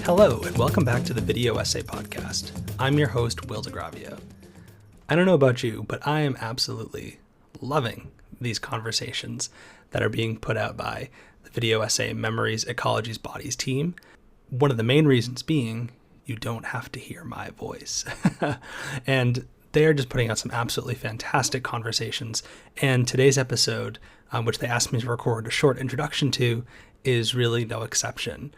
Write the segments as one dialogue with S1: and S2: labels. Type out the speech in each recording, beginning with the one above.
S1: Hello, and welcome back to the Video Essay Podcast. I'm your host, Will DeGravia. I don't know about you, but I am absolutely loving these conversations that are being put out by the Video Essay Memories, Ecologies, Bodies team. One of the main reasons being you don't have to hear my voice. And they are just putting out some absolutely fantastic conversations. And today's episode, which they asked me to record a short introduction to, is really no exception.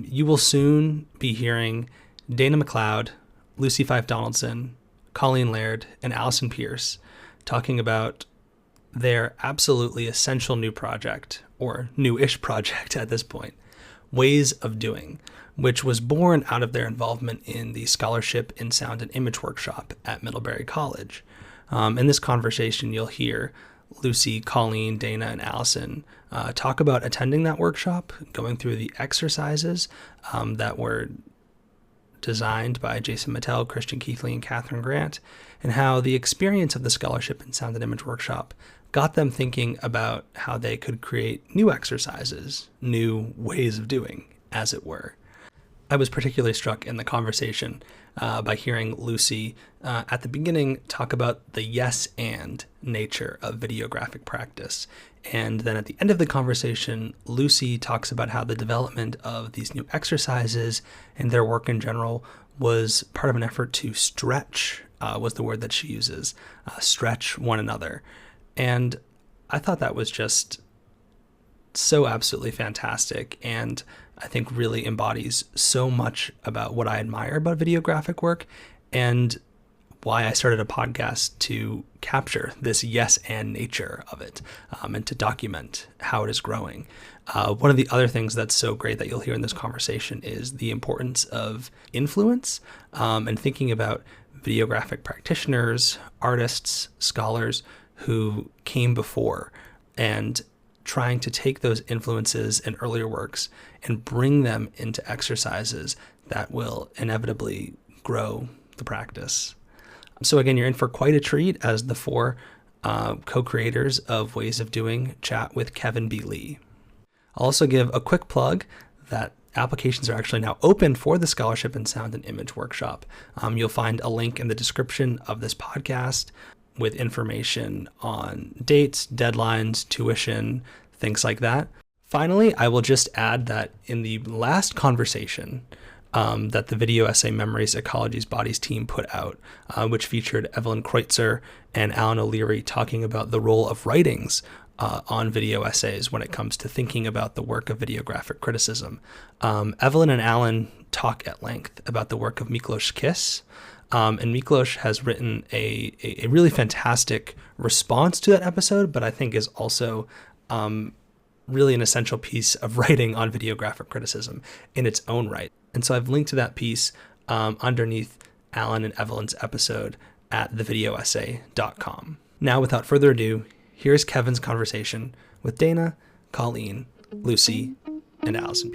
S1: You will soon be hearing Dayna McLeod, Lucy Fife Donaldson, Colleen Laird, and Alison Peirse talking about their absolutely essential new project, or new-ish project at this point, Ways of Doing, which was born out of their involvement in the Scholarship in Sound and Image workshop at Middlebury College. In this conversation, you'll hear Lucy, Colleen, Dayna, and Alison talk about attending that workshop, going through the exercises that were designed by Jason Mattel, Christian Keithley, and Catherine Grant, and how the experience of the Scholarship in Sound and Image workshop got them thinking about how they could create new exercises, new ways of doing, as it were. I was particularly struck in the conversation by hearing Lucy at the beginning talk about the yes and nature of videographic practice. And then at the end of the conversation, Lucy talks about how the development of these new exercises and their work in general was part of an effort to stretch, was the word that she uses, stretch one another. And I thought that was just so absolutely fantastic, and I think really embodies so much about what I admire about videographic work and why I started a podcast to capture this yes and nature of it, and to document how it is growing. One of the other things that's so great that you'll hear in this conversation is the importance of influence, and thinking about videographic practitioners, artists, scholars who came before, and trying to take those influences in earlier works and bring them into exercises that will inevitably grow the practice. So again, you're in for quite a treat as the four co-creators of Ways of Doing chat with Kevin B. Lee. I'll also give a quick plug that applications are actually now open for the Scholarship in Sound and Image workshop. You'll find a link in the description of this podcast with information on dates, deadlines, tuition, things like that. Finally, I will just add that in the last conversation that the Video Essay Memories, Ecologies, Bodies team put out, which featured Evelyn Kreutzer and Alan O'Leary talking about the role of writings on video essays when it comes to thinking about the work of videographic criticism. Evelyn and Alan talk at length about the work of Miklos Kiss, and Miklos has written a really fantastic response to that episode, but I think is also really an essential piece of writing on videographic criticism in its own right. And so I've linked to that piece underneath Alan and Evelyn's episode at thevideoessay.com. Now, without further ado, here's Kevin's conversation with Dayna, Colleen, Lucy, and Alison.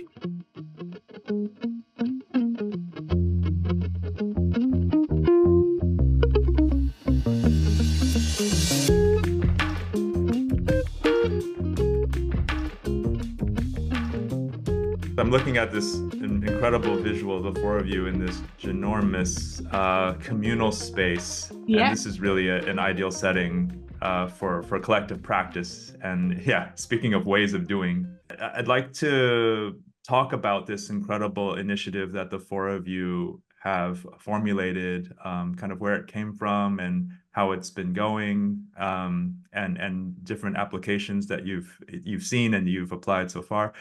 S2: I'm looking at this incredible visual of the four of you in this ginormous communal space.
S3: Yeah.
S2: And this is really an ideal setting for collective practice. And yeah, speaking of ways of doing, I'd like to talk about this incredible initiative that the four of you have formulated, kind of where it came from and how it's been going, and different applications that you've seen and you've applied so far.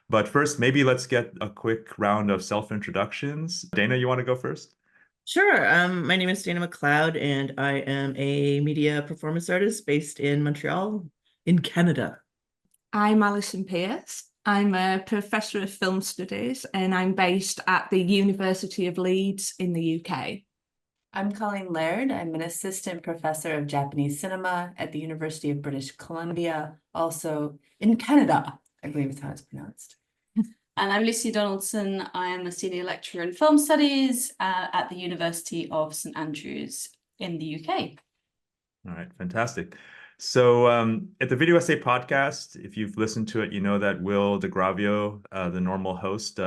S2: But first, maybe let's get a quick round of self-introductions. Dayna, you want to go first?
S3: Sure. My name is Dayna McLeod, and I am a media performance artist based in Montreal, in Canada.
S4: I'm Alison Peirse. I'm a professor of film studies, and I'm based at the University of Leeds in the UK.
S5: I'm Colleen Laird. I'm an assistant professor of Japanese cinema at the University of British Columbia, also in Canada, I believe is how it's pronounced.
S6: And I'm Lucy Donaldson. I am a senior lecturer in film studies at the University of St Andrews in the UK.
S2: All right, fantastic. So at the Video Essay Podcast, if you've listened to it, you know that Will DeGravio, the normal host,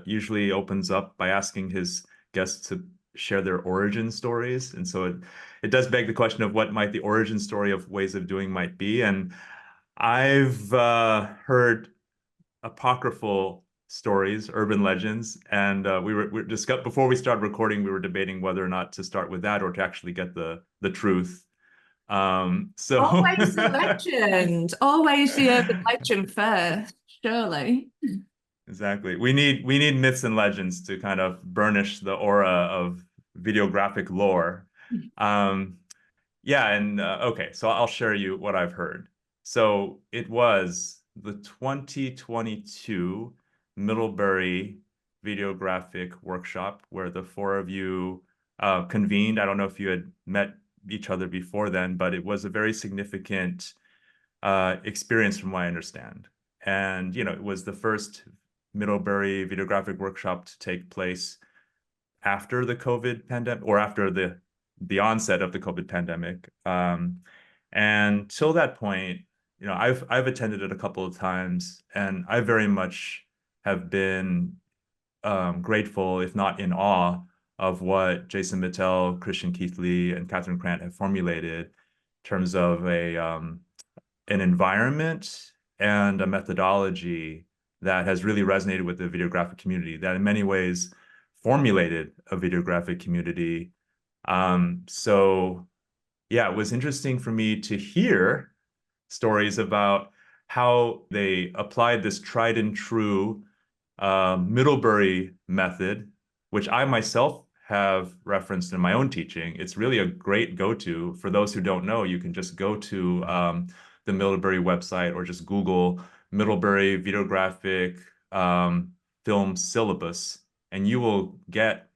S2: usually opens up by asking his guests to share their origin stories. And so it does beg the question of what might the origin story of ways of doing might be. And I've heard apocryphal stories, urban legends, and we discussed before we started recording, we were debating whether or not to start with that or to actually get the truth. So
S4: always the legend, always the urban legend first, surely.
S2: Exactly. We need myths and legends to kind of burnish the aura of videographic lore. Yeah, and okay, so I'll share you what I've heard. So it was the 2022 Middlebury Videographic Workshop where the four of you convened. I don't know if you had met each other before then, but it was a very significant experience from what I understand. And, you know, it was the first Middlebury Videographic Workshop to take place after the COVID pandemic, or after the onset of the COVID pandemic. And till that point, you know, I've attended it a couple of times, and I very much have been grateful, if not in awe, of what Jason Mittell, Christian Keithley, and Catherine Krant have formulated in terms of an environment and a methodology that has really resonated with the videographic community, that in many ways formulated a videographic community. So yeah, it was interesting for me to hear stories about how they applied this tried and true Middlebury method, which I myself have referenced in my own teaching. It's really a great go-to. For those who don't know, you can just go to the Middlebury website or just Google Middlebury Videographic Film Syllabus, and you will get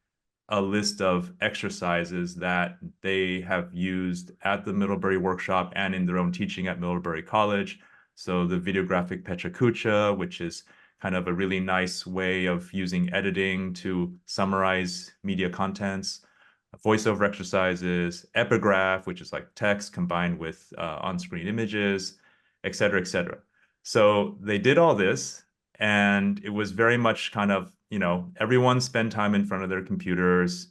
S2: a list of exercises that they have used at the Middlebury workshop and in their own teaching at Middlebury College. So the videographic Pechakucha, which is kind of a really nice way of using editing to summarize media contents, voiceover exercises, epigraph, which is like text combined with on-screen images, et cetera, et cetera. So they did all this, and it was very much kind of, you know, everyone spend time in front of their computers,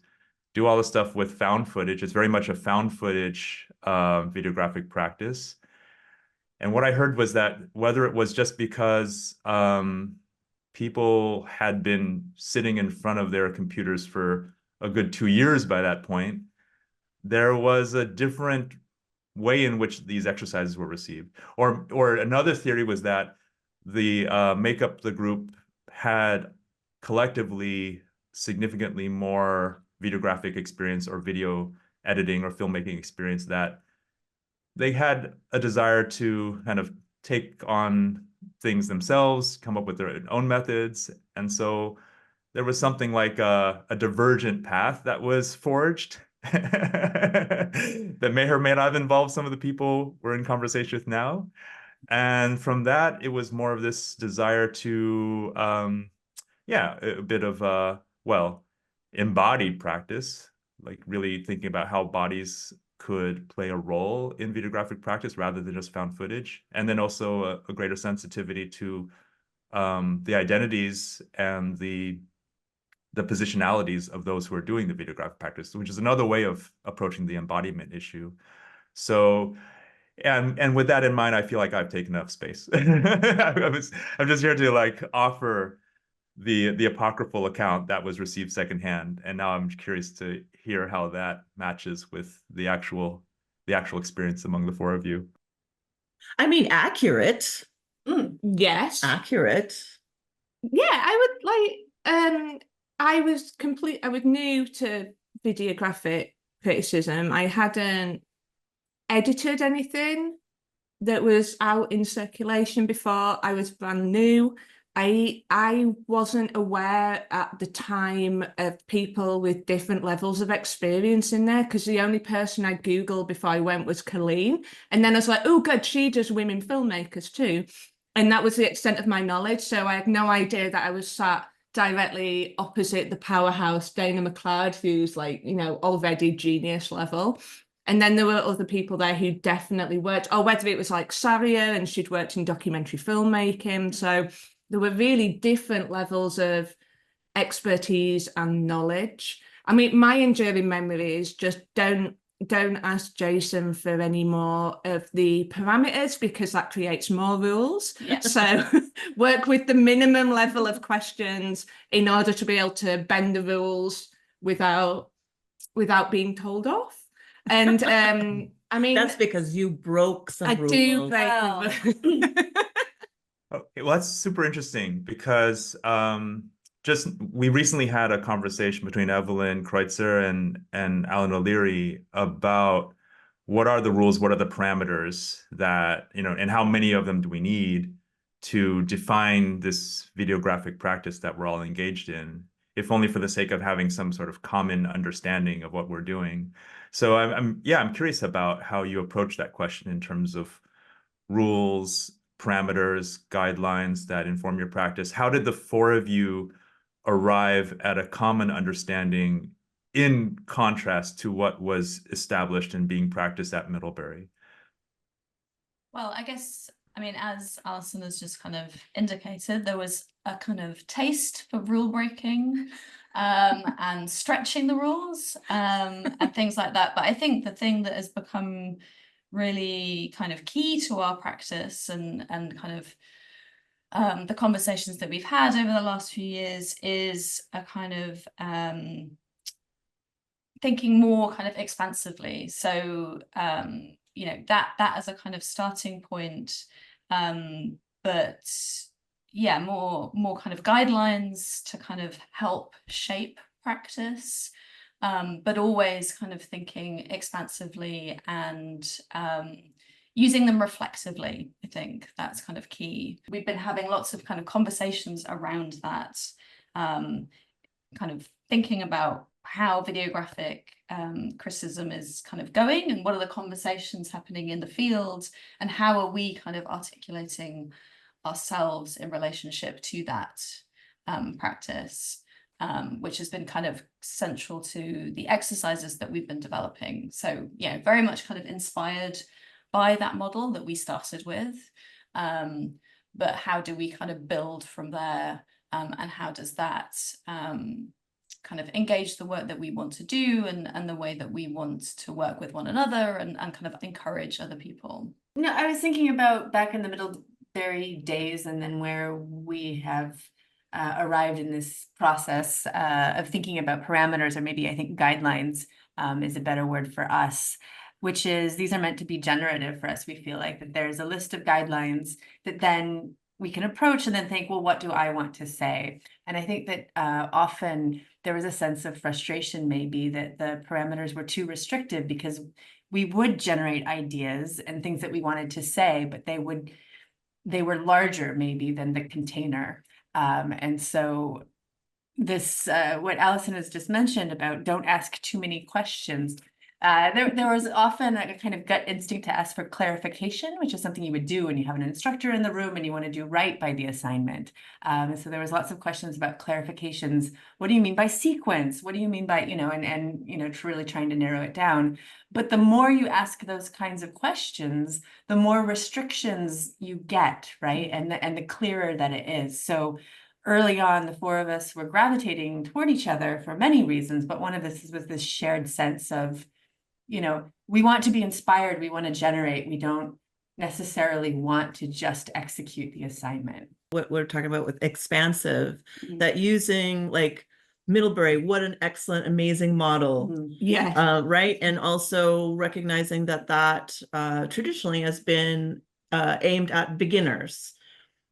S2: do all the stuff with found footage. It's very much a found footage videographic practice. And what I heard was that whether it was just because people had been sitting in front of their computers for a good 2 years by that point, there was a different way in which these exercises were received. Or another theory was that the makeup the group had collectively significantly more videographic experience or video editing or filmmaking experience, that they had a desire to kind of take on things themselves, come up with their own methods. And so there was something like a divergent path that was forged that may or may not have involved some of the people we're in conversation with now. And from that, it was more of this desire to, yeah, a bit of, well, embodied practice, like really thinking about how bodies could play a role in videographic practice rather than just found footage. And then also a greater sensitivity to the identities and the positionalities of those who are doing the videographic practice, which is another way of approaching the embodiment issue. So, and with that in mind, I feel like I've taken up space. I'm just here to like offer the apocryphal account that was received secondhand, and now I'm curious to hear how that matches with the actual experience among the four of you.
S3: I mean, accurate.
S4: Yes.
S3: Accurate.
S4: Yeah, I would like I was new to videographic criticism. I hadn't edited anything that was out in circulation before. I was brand new. I wasn't aware at the time of people with different levels of experience in there, because the only person I Googled before I went was Colleen. And then I was like, oh, good, she does women filmmakers too. And that was the extent of my knowledge. So I had no idea that I was sat directly opposite the powerhouse Dayna McLeod, who's like, you know, already genius level. And then there were other people there who definitely worked, or whether it was like Saria and she'd worked in documentary filmmaking. So there were really different levels of expertise and knowledge. I mean, my enduring memory is just don't ask Jason for any more of the parameters, because that creates more rules.
S6: Yeah.
S4: So work with the minimum level of questions in order to be able to bend the rules without being told off. And I mean,
S3: That's because you broke some
S4: I
S3: rules.
S4: do break
S6: Wow.
S4: the
S2: Okay, well, that's super interesting because we recently had a conversation between Evelyn, Kreutzer, and Alan O'Leary about what are the rules, what are the parameters that, and how many of them do we need to define this videographic practice that we're all engaged in, if only for the sake of having some sort of common understanding of what we're doing. So I'm curious about how you approach that question in terms of rules, parameters, guidelines that inform your practice. How did the four of you arrive at a common understanding in contrast to what was established and being practiced at Middlebury?
S6: Well, I guess, I mean, as Alison has just kind of indicated, there was a kind of taste for rule breaking and stretching the rules and things like that. But I think the thing that has become really kind of key to our practice and kind of the conversations that we've had over the last few years is a kind of thinking more kind of expansively. So that as a kind of starting point, but yeah, more kind of guidelines to kind of help shape practice, but always kind of thinking expansively and using them reflexively. I think that's kind of key. We've been having lots of kind of conversations around that, kind of thinking about how videographic criticism is kind of going and what are the conversations happening in the field and how are we kind of articulating ourselves in relationship to that practice, which has been kind of central to the exercises that we've been developing. So yeah, very much kind of inspired by that model that we started with, but how do we kind of build from there, and how does that kind of engage the work that we want to do and the way that we want to work with one another and kind of encourage other people.
S5: No, I was thinking about back in the Middlebury days and then where we have arrived in this process of thinking about parameters, or maybe I think guidelines is a better word for us, which is these are meant to be generative for us. We feel like that there's a list of guidelines that then we can approach and then think, well, what do I want to say? And I think that often there was a sense of frustration maybe that the parameters were too restrictive, because we would generate ideas and things that we wanted to say, but they were larger maybe than the container. And so this, what Alison has just mentioned about don't ask too many questions, there was often a kind of gut instinct to ask for clarification, which is something you would do when you have an instructor in the room and you want to do right by the assignment. So there was lots of questions about clarifications. What do you mean by sequence? What do you mean by, and really trying to narrow it down. But the more you ask those kinds of questions, the more restrictions you get, right? And the clearer that it is. So early on, the four of us were gravitating toward each other for many reasons, but one of this was this shared sense of, we want to be inspired, we want to generate, we don't necessarily want to just execute the assignment.
S3: What we're talking about with expansive, that using like Middlebury, what an excellent, amazing model.
S4: Yeah.
S3: Right. And also recognizing that traditionally has been aimed at beginners.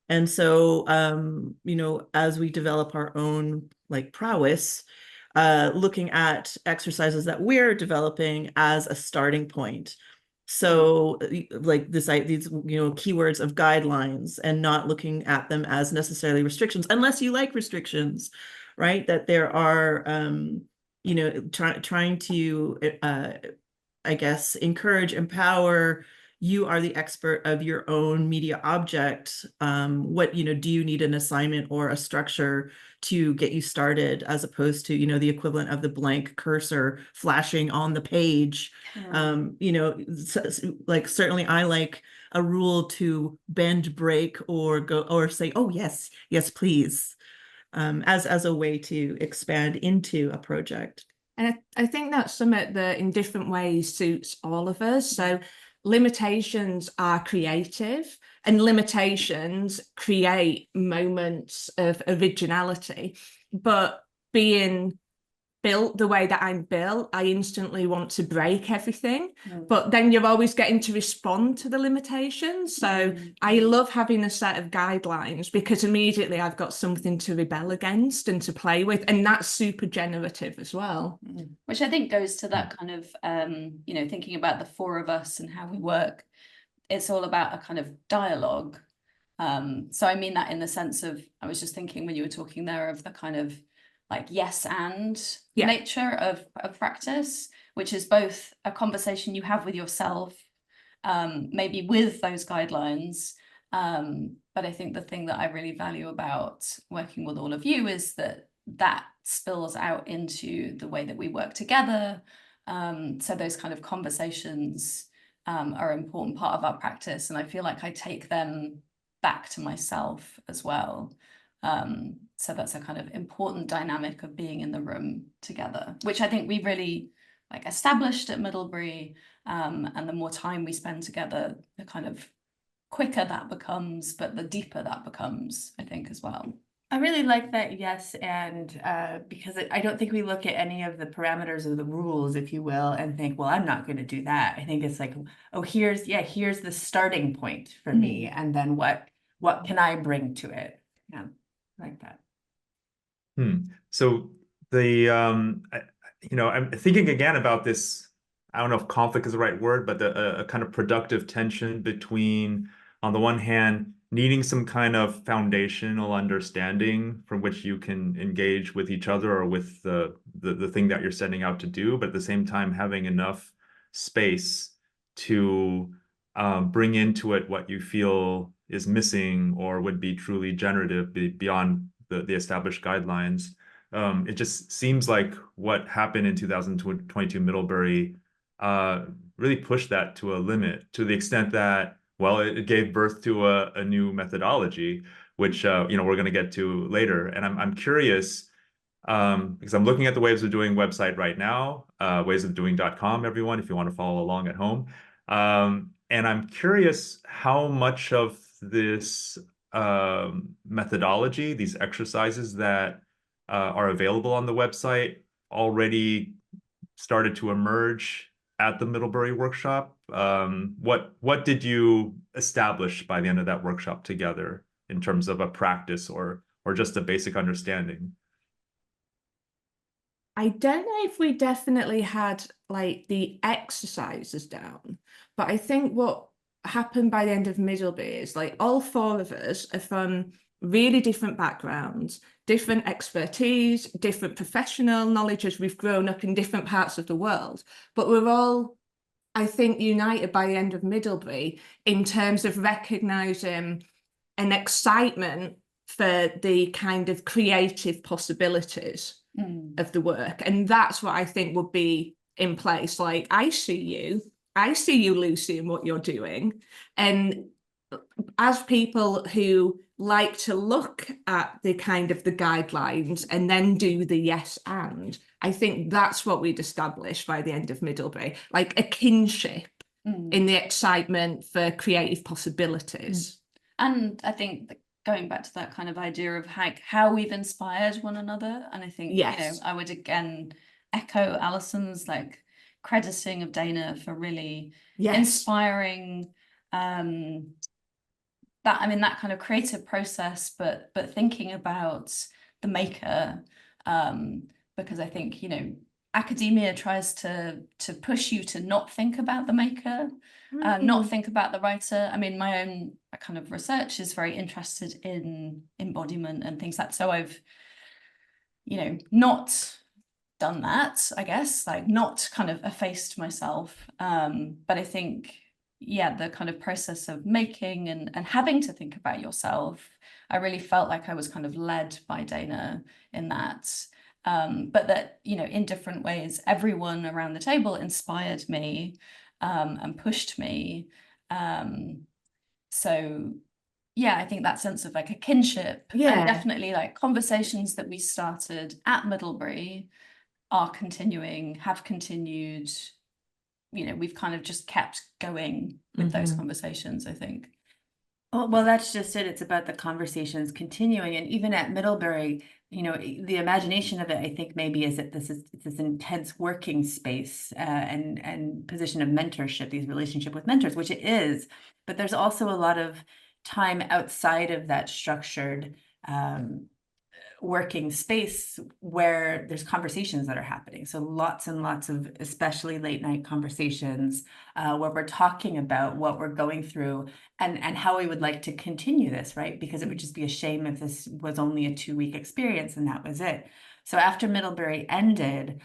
S3: And so, as we develop our own like prowess, looking at exercises that we're developing as a starting point. So like these keywords of guidelines, and not looking at them as necessarily restrictions, unless you like restrictions, right? That there are, trying to, I guess, encourage, empower, you are the expert of your own media object. What, do you need an assignment or a structure to get you started, as opposed to, the equivalent of the blank cursor flashing on the page. Like certainly I like a rule to bend, break, or go, or say, oh, yes, please, as a way to expand into a project.
S4: And I think that's something that in different ways suits all of us. So limitations are creative, and limitations create moments of originality. But being built the way that I'm built, I instantly want to break everything. But then you're always getting to respond to the limitations. So I love having a set of guidelines, because immediately I've got something to rebel against and to play with. And that's super generative as well.
S6: Which I think goes to that kind of, thinking about the four of us and how we work. It's all about a kind of dialogue. So I mean that in the sense of, I was just thinking when you were talking there of the kind of like yes and nature of practice, which is both a conversation you have with yourself, maybe with those guidelines. But I think the thing that I really value about working with all of you is that spills out into the way that we work together. So those kind of conversations are an important part of our practice. And I feel like I take them back to myself as well. So that's a kind of important dynamic of being in the room together, which I think we really like established at Middlebury. And the more time we spend together, the kind of quicker that becomes, but the deeper that becomes, I think, as well.
S5: I really like that, yes, and because I don't think we look at any of the parameters of the rules, if you will, and think, well, I'm not going to do that. I think it's like, oh, here's the starting point for me, and then what can I bring to it? Yeah, I like that.
S2: So I'm thinking again about this. I don't know if conflict is the right word, but a kind of productive tension between, on the one hand, needing some kind of foundational understanding from which you can engage with each other or with the thing that you're setting out to do, but at the same time having enough space to bring into it what you feel is missing or would be truly generative beyond the established guidelines. It just seems like what happened in 2022 Middlebury really pushed that to a limit, to the extent that, well, it gave birth to a new methodology, which we're going to get to later. And I'm curious, because I'm looking at the Ways of Doing website right now, waysofdoing.com, everyone, if you want to follow along at home. And I'm curious how much of this methodology, these exercises that are available on the website, already started to emerge at the Middlebury workshop. What did you establish by the end of that workshop together in terms of a practice or just a basic understanding?
S4: I don't know if we definitely had like the exercises down, but I think what happened by the end of Middlebury is like all four of us are from really different backgrounds, different expertise, different professional knowledge as we've grown up in different parts of the world. But we're all, I think, united by the end of Middlebury in terms of recognizing an excitement for the kind of creative possibilities of the work. And that's what I think would be in place. Like, I see you, Lucy, and what you're doing. And as people who like to look at the kind of the guidelines and then do the yes and, I think that's what we'd established by the end of Middlebury, like a kinship in the excitement for creative possibilities.
S6: And I think going back to that kind of idea of how we've inspired one another. And I think, I would again echo Alison's like crediting of Dayna for really inspiring that kind of creative process, but thinking about the maker, because I think, academia tries to push you to not think about the maker, not think about the writer. I mean, my own kind of research is very interested in embodiment and things like that. So I've, not done that, I guess, like not kind of effaced myself. But I think yeah, the kind of process of making and having to think about yourself, I really felt like I was kind of led by Dayna in that. But that, you know, in different ways, everyone around the table inspired me and pushed me. So yeah, I think that sense of like a kinship, and definitely like conversations that we started at Middlebury are continuing, have continued. You know, we've kind of just kept going with those conversations, I think.
S5: Oh, well, that's just it. It's about the conversations continuing. And even at Middlebury, you know, the imagination of it, I think maybe is that it's this intense working space and position of mentorship, these relationship with mentors, which it is. But there's also a lot of time outside of that structured working space where there's conversations that are happening. So lots and lots of especially late night conversations where we're talking about what we're going through and how we would like to continue this, right? Because it would just be a shame if this was only a 2-week experience and that was it. So after Middlebury ended,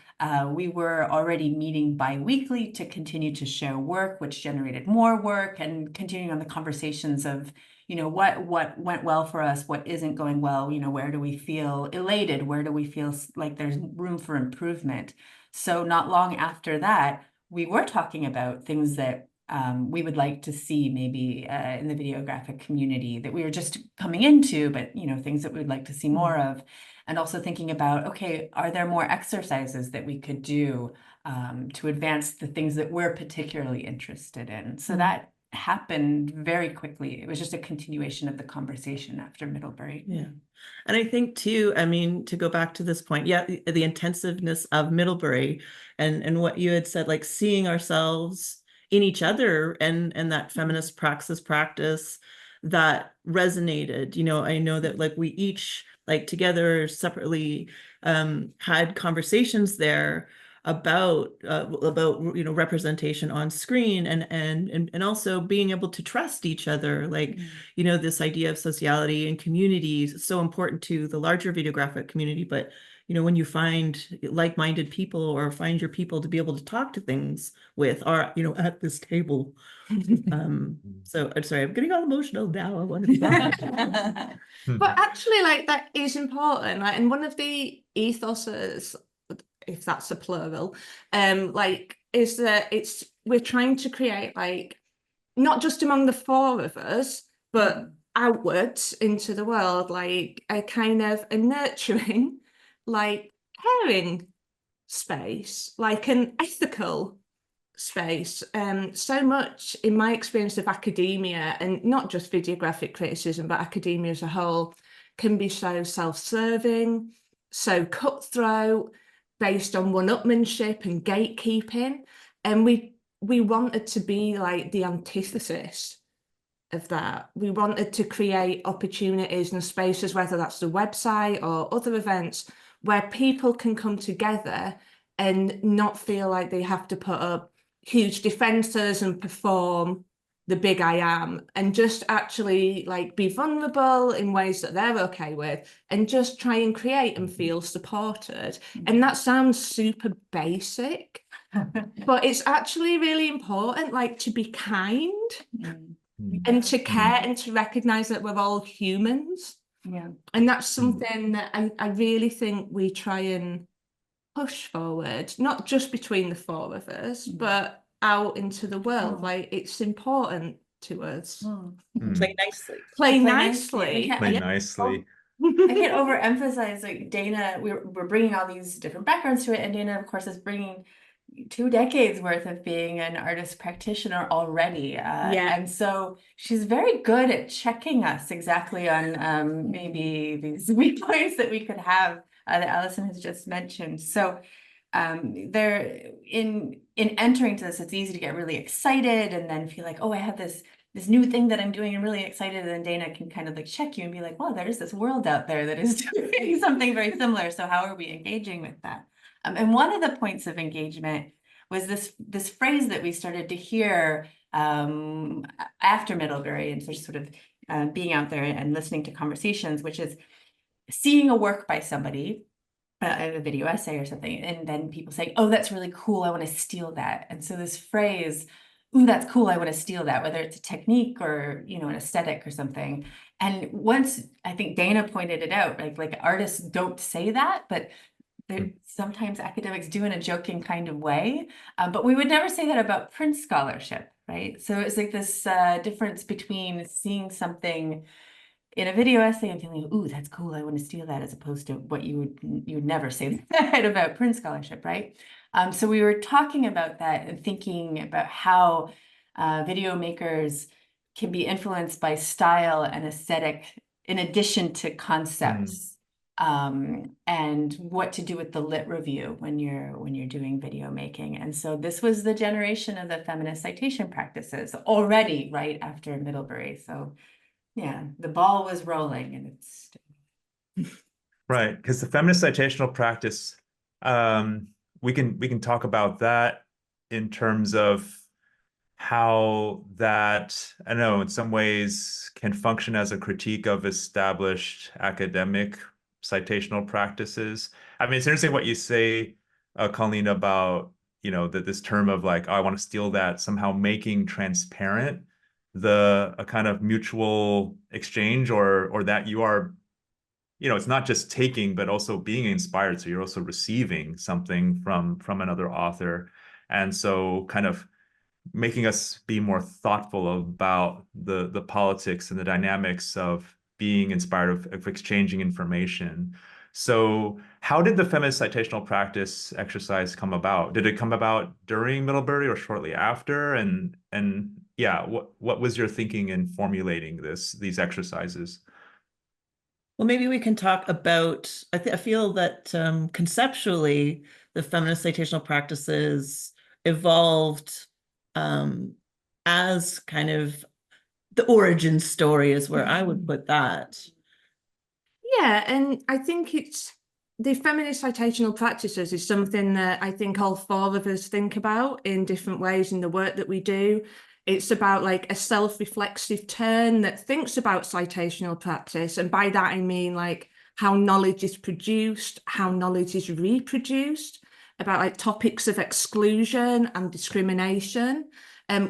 S5: we were already meeting bi-weekly to continue to share work, which generated more work, and continuing on the conversations of, you know, what went well for us, what isn't going well, you know, where do we feel elated, where do we feel like there's room for improvement. So not long after that, we were talking about things that we would like to see maybe in the videographic community that we were just coming into, but, you know, things that we would like to see more of. And also thinking about, okay, are there more exercises that we could do to advance the things that we're particularly interested in? So that happened very quickly. It was just a continuation of the conversation after Middlebury.
S3: Yeah. And I think too, I mean, to go back to this point, the intensiveness of Middlebury and what you had said, like seeing ourselves in each other and that feminist practice that resonated. You know, I know that like we each like together separately had conversations there about you know, representation on screen and also being able to trust each other, like you know, this idea of sociality and communities is so important to the larger videographic community. But you know, when you find like-minded people or find your people to be able to talk to things with, are, you know, at this table. So I'm sorry, I'm getting all emotional now. I want to be back.
S4: But actually, like, that is important. Like, and one of the ethoses, if that's a plural, like, is that we're trying to create, like, not just among the four of us, but outwards into the world, like a kind of a nurturing, like caring space, like an ethical space. So much in my experience of academia, and not just videographic criticism, but academia as a whole, can be so self-serving, so cutthroat, based on one-upmanship and gatekeeping. And we wanted to be like the antithesis of that. We wanted to create opportunities and spaces, whether that's the website or other events, where people can come together and not feel like they have to put up huge defenses and perform the big I am, and just actually like be vulnerable in ways that they're okay with, and just try and create and feel supported. And that sounds super basic, but it's actually really important, like to be kind and to care and to recognize that we're all humans.
S5: Yeah.
S4: And that's something that I really think we try and push forward, not just between the four of us, but out into the world. Like, it's important to us.
S3: Play nicely.
S4: Play nicely.
S2: Play nicely.
S5: I can't overemphasize, like, Dayna, we're bringing all these different backgrounds to it, and Dayna, of course, is bringing 2 decades worth of being an artist practitioner already. And so she's very good at checking us exactly on maybe these weak points that we could have that Alison has just mentioned. So there, in entering to this, it's easy to get really excited and then feel like, oh, I have this new thing that I'm doing and really excited. And then Dayna can kind of like check you and be like, well, there's this world out there that is doing something very similar. So how are we engaging with that? And one of the points of engagement was this phrase that we started to hear after Middlebury, and sort of being out there and listening to conversations, which is seeing a work by somebody, a video essay or something, and then people saying, oh, that's really cool, I want to steal that. And so this phrase ooh, that's cool, I want to steal that, whether it's a technique or, you know, an aesthetic or something. And once, I think Dayna pointed it out, like artists don't say that, but sometimes academics do in a joking kind of way, but we would never say that about print scholarship, right? So it's like this difference between seeing something in a video essay and feeling, ooh, that's cool, I want to steal that, as opposed to what you would never say that about print scholarship, right? So we were talking about that and thinking about how video makers can be influenced by style and aesthetic in addition to concepts. And what to do with the lit review when you're doing video making. And so this was the generation of the feminist citation practices already right after Middlebury. So yeah, the ball was rolling, and it's
S2: right, because the feminist citational practice, we can talk about that in terms of how that, I don't know, in some ways can function as a critique of established academic citational practices. I mean, it's interesting what you say, Colleen, about, you know, that this term of like, oh, I want to steal that, somehow making transparent a kind of mutual exchange, or that you are, you know, it's not just taking, but also being inspired. So you're also receiving something from another author. And so kind of making us be more thoughtful about the politics and the dynamics of being inspired, of exchanging information. So how did the feminist citational practice exercise come about? Did it come about during Middlebury or shortly after? And yeah, what was your thinking in formulating these exercises?
S3: Well, maybe we can talk about, I feel that conceptually, the feminist citational practices evolved as kind of the origin story is where I would put that.
S4: Yeah, and I think it's the feminist citational practices is something that I think all four of us think about in different ways in the work that we do. It's about like a self-reflexive turn that thinks about citational practice. And by that, I mean like how knowledge is produced, how knowledge is reproduced, about like topics of exclusion and discrimination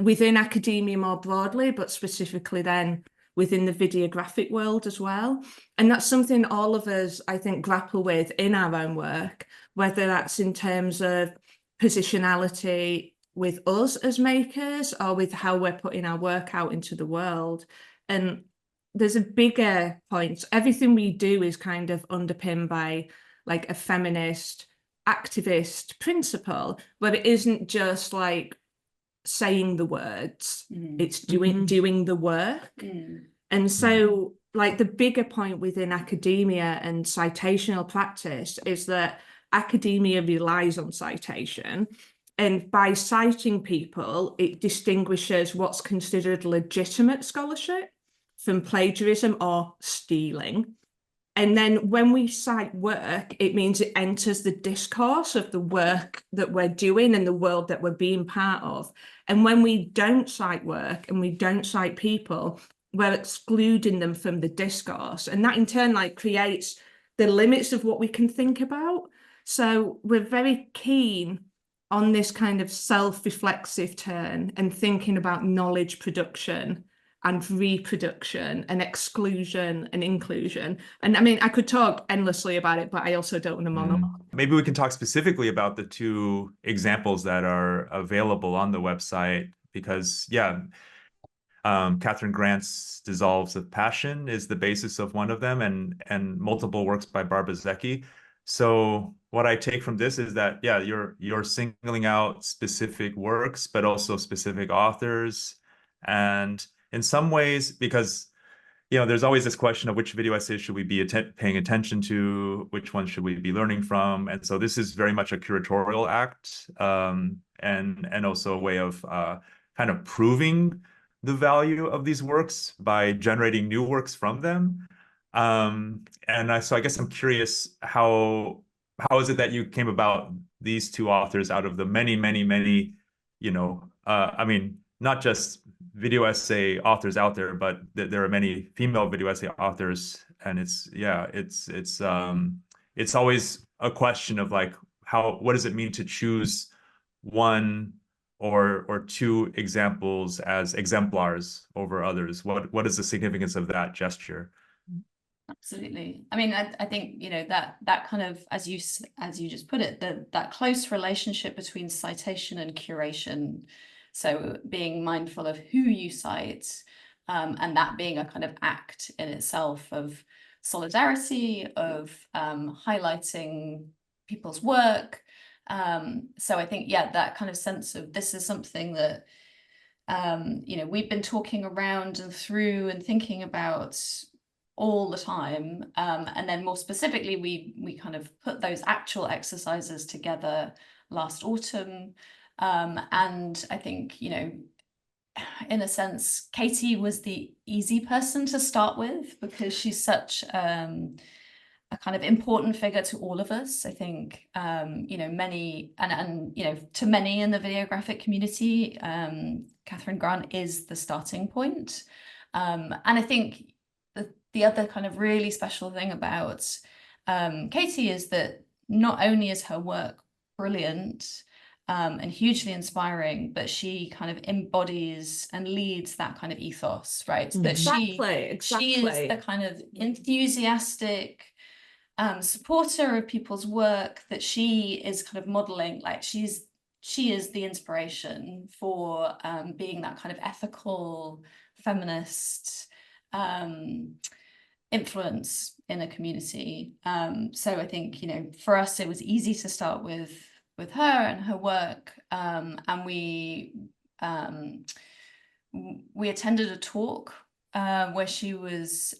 S4: within academia more broadly, but specifically then within the videographic world as well. And that's something all of us, I think, grapple with in our own work, whether that's in terms of positionality with us as makers or with how we're putting our work out into the world. And there's a bigger point. Everything we do is kind of underpinned by like a feminist activist principle, but it isn't just like saying the words, it's doing the work. And so like the bigger point within academia and citational practice is that academia relies on citation, and by citing people it distinguishes what's considered legitimate scholarship from plagiarism or stealing. And then when we cite work, it means it enters the discourse of the work that we're doing and the world that we're being part of. And when we don't cite work and we don't cite people, we're excluding them from the discourse. And that in turn like creates the limits of what we can think about. So we're very keen on this kind of self-reflexive turn and thinking about knowledge production and reproduction and exclusion and inclusion. And I mean, I could talk endlessly about it, but I also don't want to monologue.
S2: Maybe we can talk specifically about the two examples that are available on the website, because yeah, Catherine Grant's Dissolves of Passion is the basis of one of them, and multiple works by Barbara Zecchi. So what I take from this is that, yeah, you're singling out specific works, but also specific authors. And in some ways, because, you know, there's always this question of which video essays should we be paying attention to, which ones should we be learning from. And so this is very much a curatorial act, and also a way of kind of proving the value of these works by generating new works from them. So I guess I'm curious, how is it that you came about these two authors out of the many, you know, I mean, not just video essay authors out there, but there are many female video essay authors, and it's always a question of like, what does it mean to choose one or two examples as exemplars over others? What is the significance of that gesture?
S6: Absolutely. I mean, I think, you know, that kind of, as you just put it, that close relationship between citation and curation. So being mindful of who you cite, and that being a kind of act in itself of solidarity, of highlighting people's work. So I think, yeah, that kind of sense of this is something that, you know, we've been talking around and through and thinking about all the time, and then more specifically we kind of put those actual exercises together last autumn, and I think, you know, in a sense Katie was the easy person to start with because she's such a kind of important figure to all of us. I think, you know, many and you know, to many in the videographic community, Catherine Grant is the starting point, and I think the other kind of really special thing about Katie is that not only is her work brilliant and hugely inspiring, but she kind of embodies and leads that kind of ethos, right? That
S4: Exactly.
S6: she is the kind of enthusiastic supporter of people's work, that she is kind of modeling, like she is the inspiration for being that kind of ethical feminist influence in a community. So I think, you know, for us it was easy to start with her and her work, and we attended a talk where she was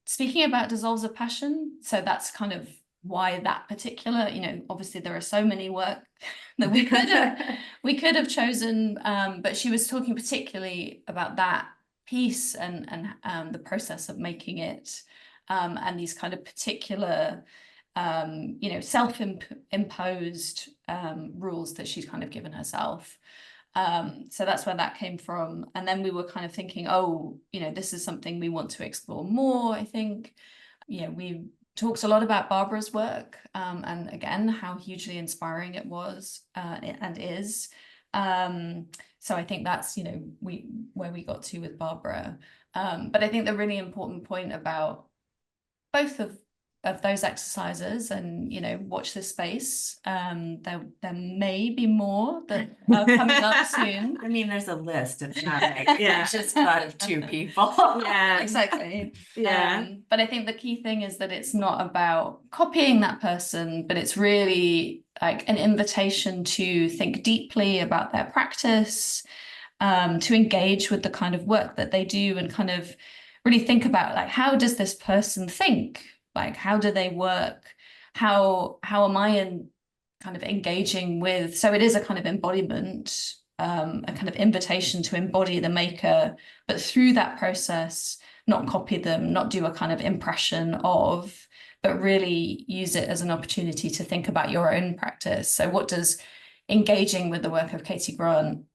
S6: speaking about dissolves of passion. So that's kind of why that particular, you know, obviously there are so many work that we could have chosen, but she was talking particularly about that piece and the process of making it, and these kind of particular you know, self-imposed rules that she's kind of given herself. So that's where that came from. And then we were kind of thinking, oh, you know, this is something we want to explore more. I think, you know, we talked a lot about Barbara's work, and again, how hugely inspiring it was and is. So I think that's, you know, where we got to with Barbara. But I think the really important point about both of those exercises, and, you know, watch this space, there may be more that are coming up soon.
S5: I mean, there's a list. It's not like it's just thought of two people.
S4: Yeah,
S6: Exactly.
S4: yeah.
S6: But I think the key thing is that it's not about copying that person, but it's really like an invitation to think deeply about their practice, to engage with the kind of work that they do, and kind of really think about, like, how does this person think? Like, how do they work? How am I in kind of engaging with? So it is a kind of embodiment, a kind of invitation to embody the maker, but through that process, not copy them, not do a kind of impression of, but really use it as an opportunity to think about your own practice. So what does engaging with the work of Katie Grant,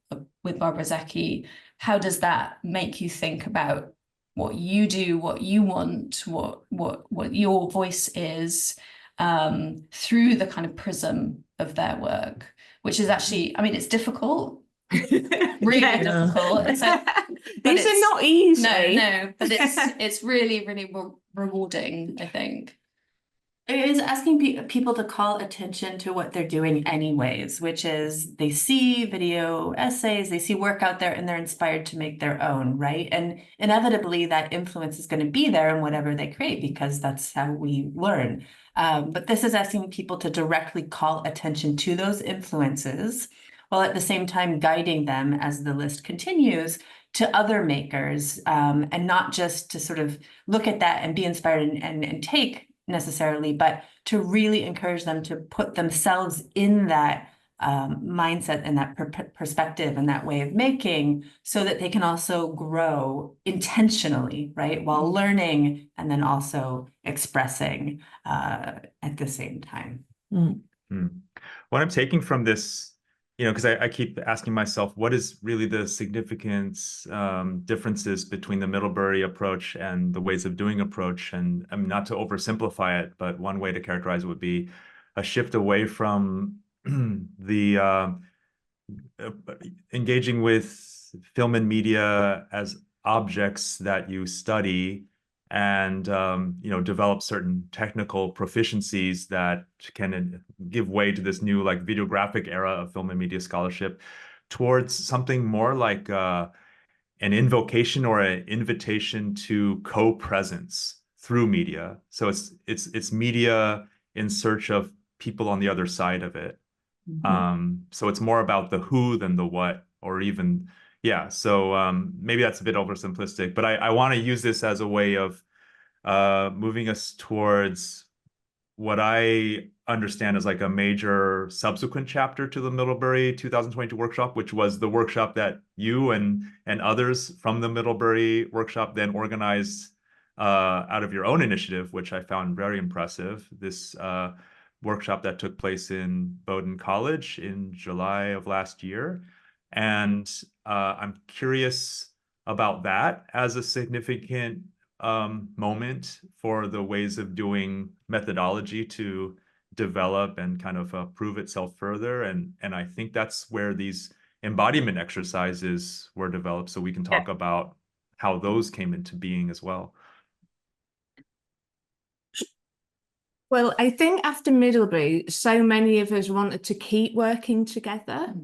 S6: with Barbara Zecchi, how does that make you think about what you do, what you want, what your voice is, through the kind of prism of their work, which is actually, I mean, it's difficult, really difficult. These
S4: are not easy.
S6: No, but it's really, really rewarding, I think.
S5: It is asking people to call attention to what they're doing anyways, which is they see video essays, they see work out there, and they're inspired to make their own, right? And inevitably that influence is going to be there in whatever they create, because that's how we learn. But this is asking people to directly call attention to those influences, while at the same time guiding them, as the list continues, to other makers, and not just to sort of look at that and be inspired and take necessarily, but to really encourage them to put themselves in that mindset and that perspective and that way of making, so that they can also grow intentionally, right, while learning and then also expressing at the same time.
S2: What I'm taking from this, you know, because I keep asking myself, what is really the significance, differences between the Middlebury approach and the ways of doing approach? And I mean, not to oversimplify it, but one way to characterize it would be a shift away from the engaging with film and media as objects that you study and develop certain technical proficiencies that can give way to this new like videographic era of film and media scholarship towards something more like an invocation or an invitation to co-presence through media. So it's media in search of people on the other side of it. So it's more about the who than the what, or even, yeah. So maybe that's a bit oversimplistic, but I want to use this as a way of moving us towards what I understand as like a major subsequent chapter to the Middlebury 2022 workshop, which was the workshop that you and others from the Middlebury workshop then organized out of your own initiative, which I found very impressive. This workshop that took place in Bowdoin College in July of last year. And I'm curious about that as a significant moment for the ways of doing methodology to develop and kind of prove itself further. And I think that's where these embodiment exercises were developed. So we can talk about how those came into being as well.
S4: Well, I think after Middlebury, so many of us wanted to keep working together.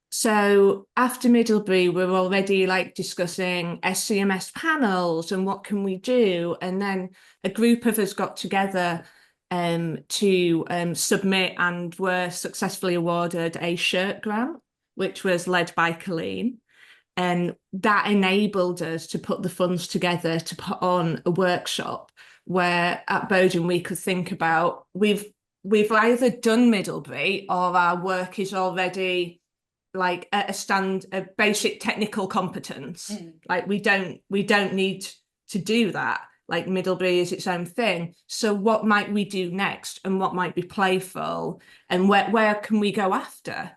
S4: So after Middlebury, we're already like discussing SCMS panels and what can we do. And then a group of us got together to submit and were successfully awarded a shirt grant, which was led by Colleen. And that enabled us to put the funds together to put on a workshop where at Bowdoin we could think about, we've either done Middlebury or our work is already like at a basic technical competence. Like we don't need to do that. Like Middlebury is its own thing. So what might we do next, and what might be playful, and where can we go after?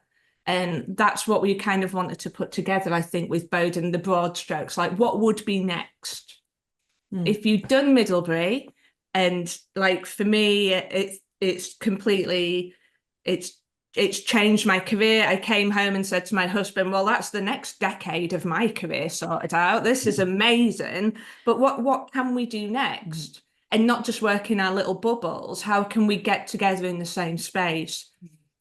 S4: And that's what we kind of wanted to put together, I think, with Bowdoin, the broad strokes, like what would be next? If you've done Middlebury, and like for me, it's completely, it's changed my career. I came home and said to my husband, well, that's the next decade of my career sorted out. This is amazing. But what can we do next? And not just work in our little bubbles. How can we get together in the same space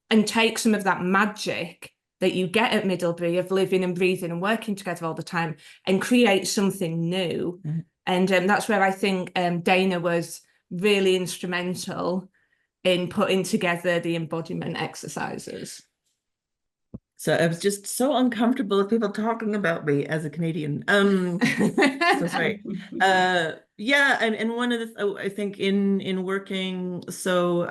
S4: and take some of that magic that you get at Middlebury of living and breathing and working together all the time and create something new? And that's where I think Dayna was really instrumental in putting together the embodiment exercises.
S3: So I was just so uncomfortable with people talking about me as a Canadian. So sorry. Yeah, and one of the I think in working, so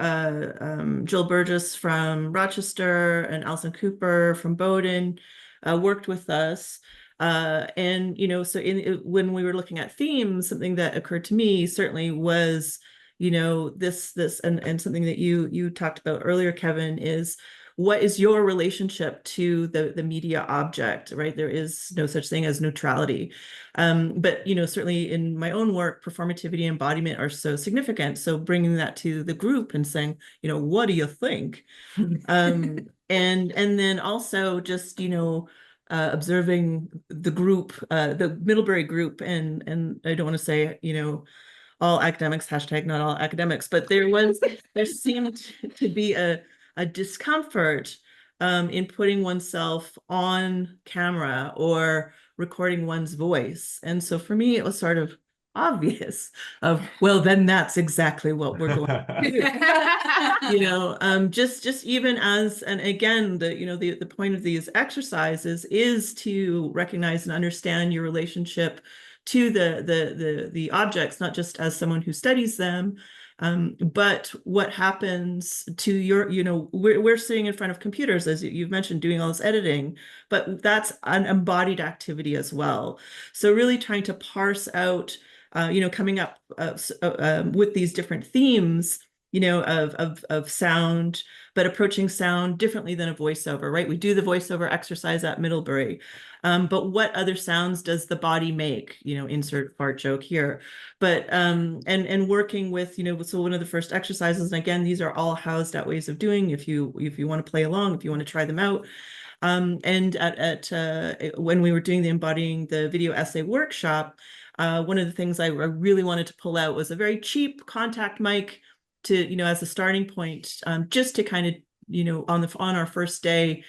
S3: Jill Burgess from Rochester and Alison Cooper from Bowdoin worked with us. And so when we were looking at themes, something that occurred to me certainly was this and something that you talked about earlier, Kevin, is what is your relationship to the media object, right? There is no such thing as neutrality. But certainly in my own work, performativity and embodiment are so significant. So bringing that to the group and saying, what do you think? And then also just observing the group, the Middlebury group, and I don't want to say all academics, hashtag not all academics, but there seemed to be a discomfort in putting oneself on camera or recording one's voice. And so for me, it was sort of obvious of, well, then that's exactly what we're going to do. Just even as, and again, the point of these exercises is to recognize and understand your relationship to the objects, not just as someone who studies them, but what happens to your, we're sitting in front of computers, as you've mentioned, doing all this editing, but that's an embodied activity as well. So really trying to parse out, coming up with these different themes, of sound, but approaching sound differently than a voiceover, right? We do the voiceover exercise at Middlebury, but what other sounds does the body make? Insert fart joke here, but and working with, so one of the first exercises, and again, these are all housed at Ways of Doing. If you want to play along, if you want to try them out, And when we were doing the Embodying the Video essay workshop, one of the things I really wanted to pull out was a very cheap contact mic to, as a starting point, just to kind of, on our first day,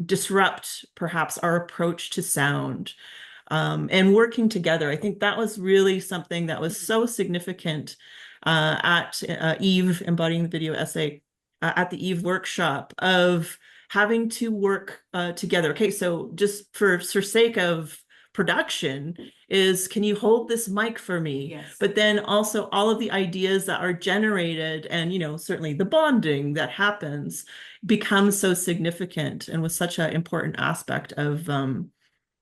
S3: disrupt perhaps our approach to sound. And working together. I think that was really something that was so significant at Eve, Embodying the Video essay, at the Eve workshop, of having to work together. Okay, so just for sake of production, can you hold this mic for me?
S5: Yes.
S3: But then also all of the ideas that are generated, and certainly the bonding that happens, becomes so significant and was such an important aspect of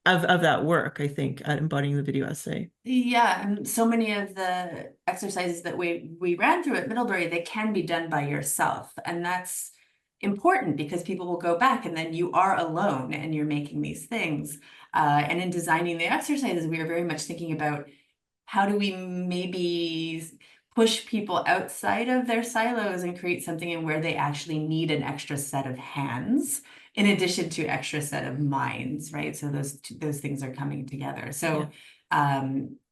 S3: that work, I think, at Embodying the Video essay.
S5: Yeah, and so many of the exercises that we ran through at Middlebury, they can be done by yourself. And that's important because people will go back and then you are alone and you're making these things. And in designing the exercises, we are very much thinking about how do we maybe push people outside of their silos and create something in where they actually need an extra set of hands in addition to extra set of minds, right? So those things are coming together. So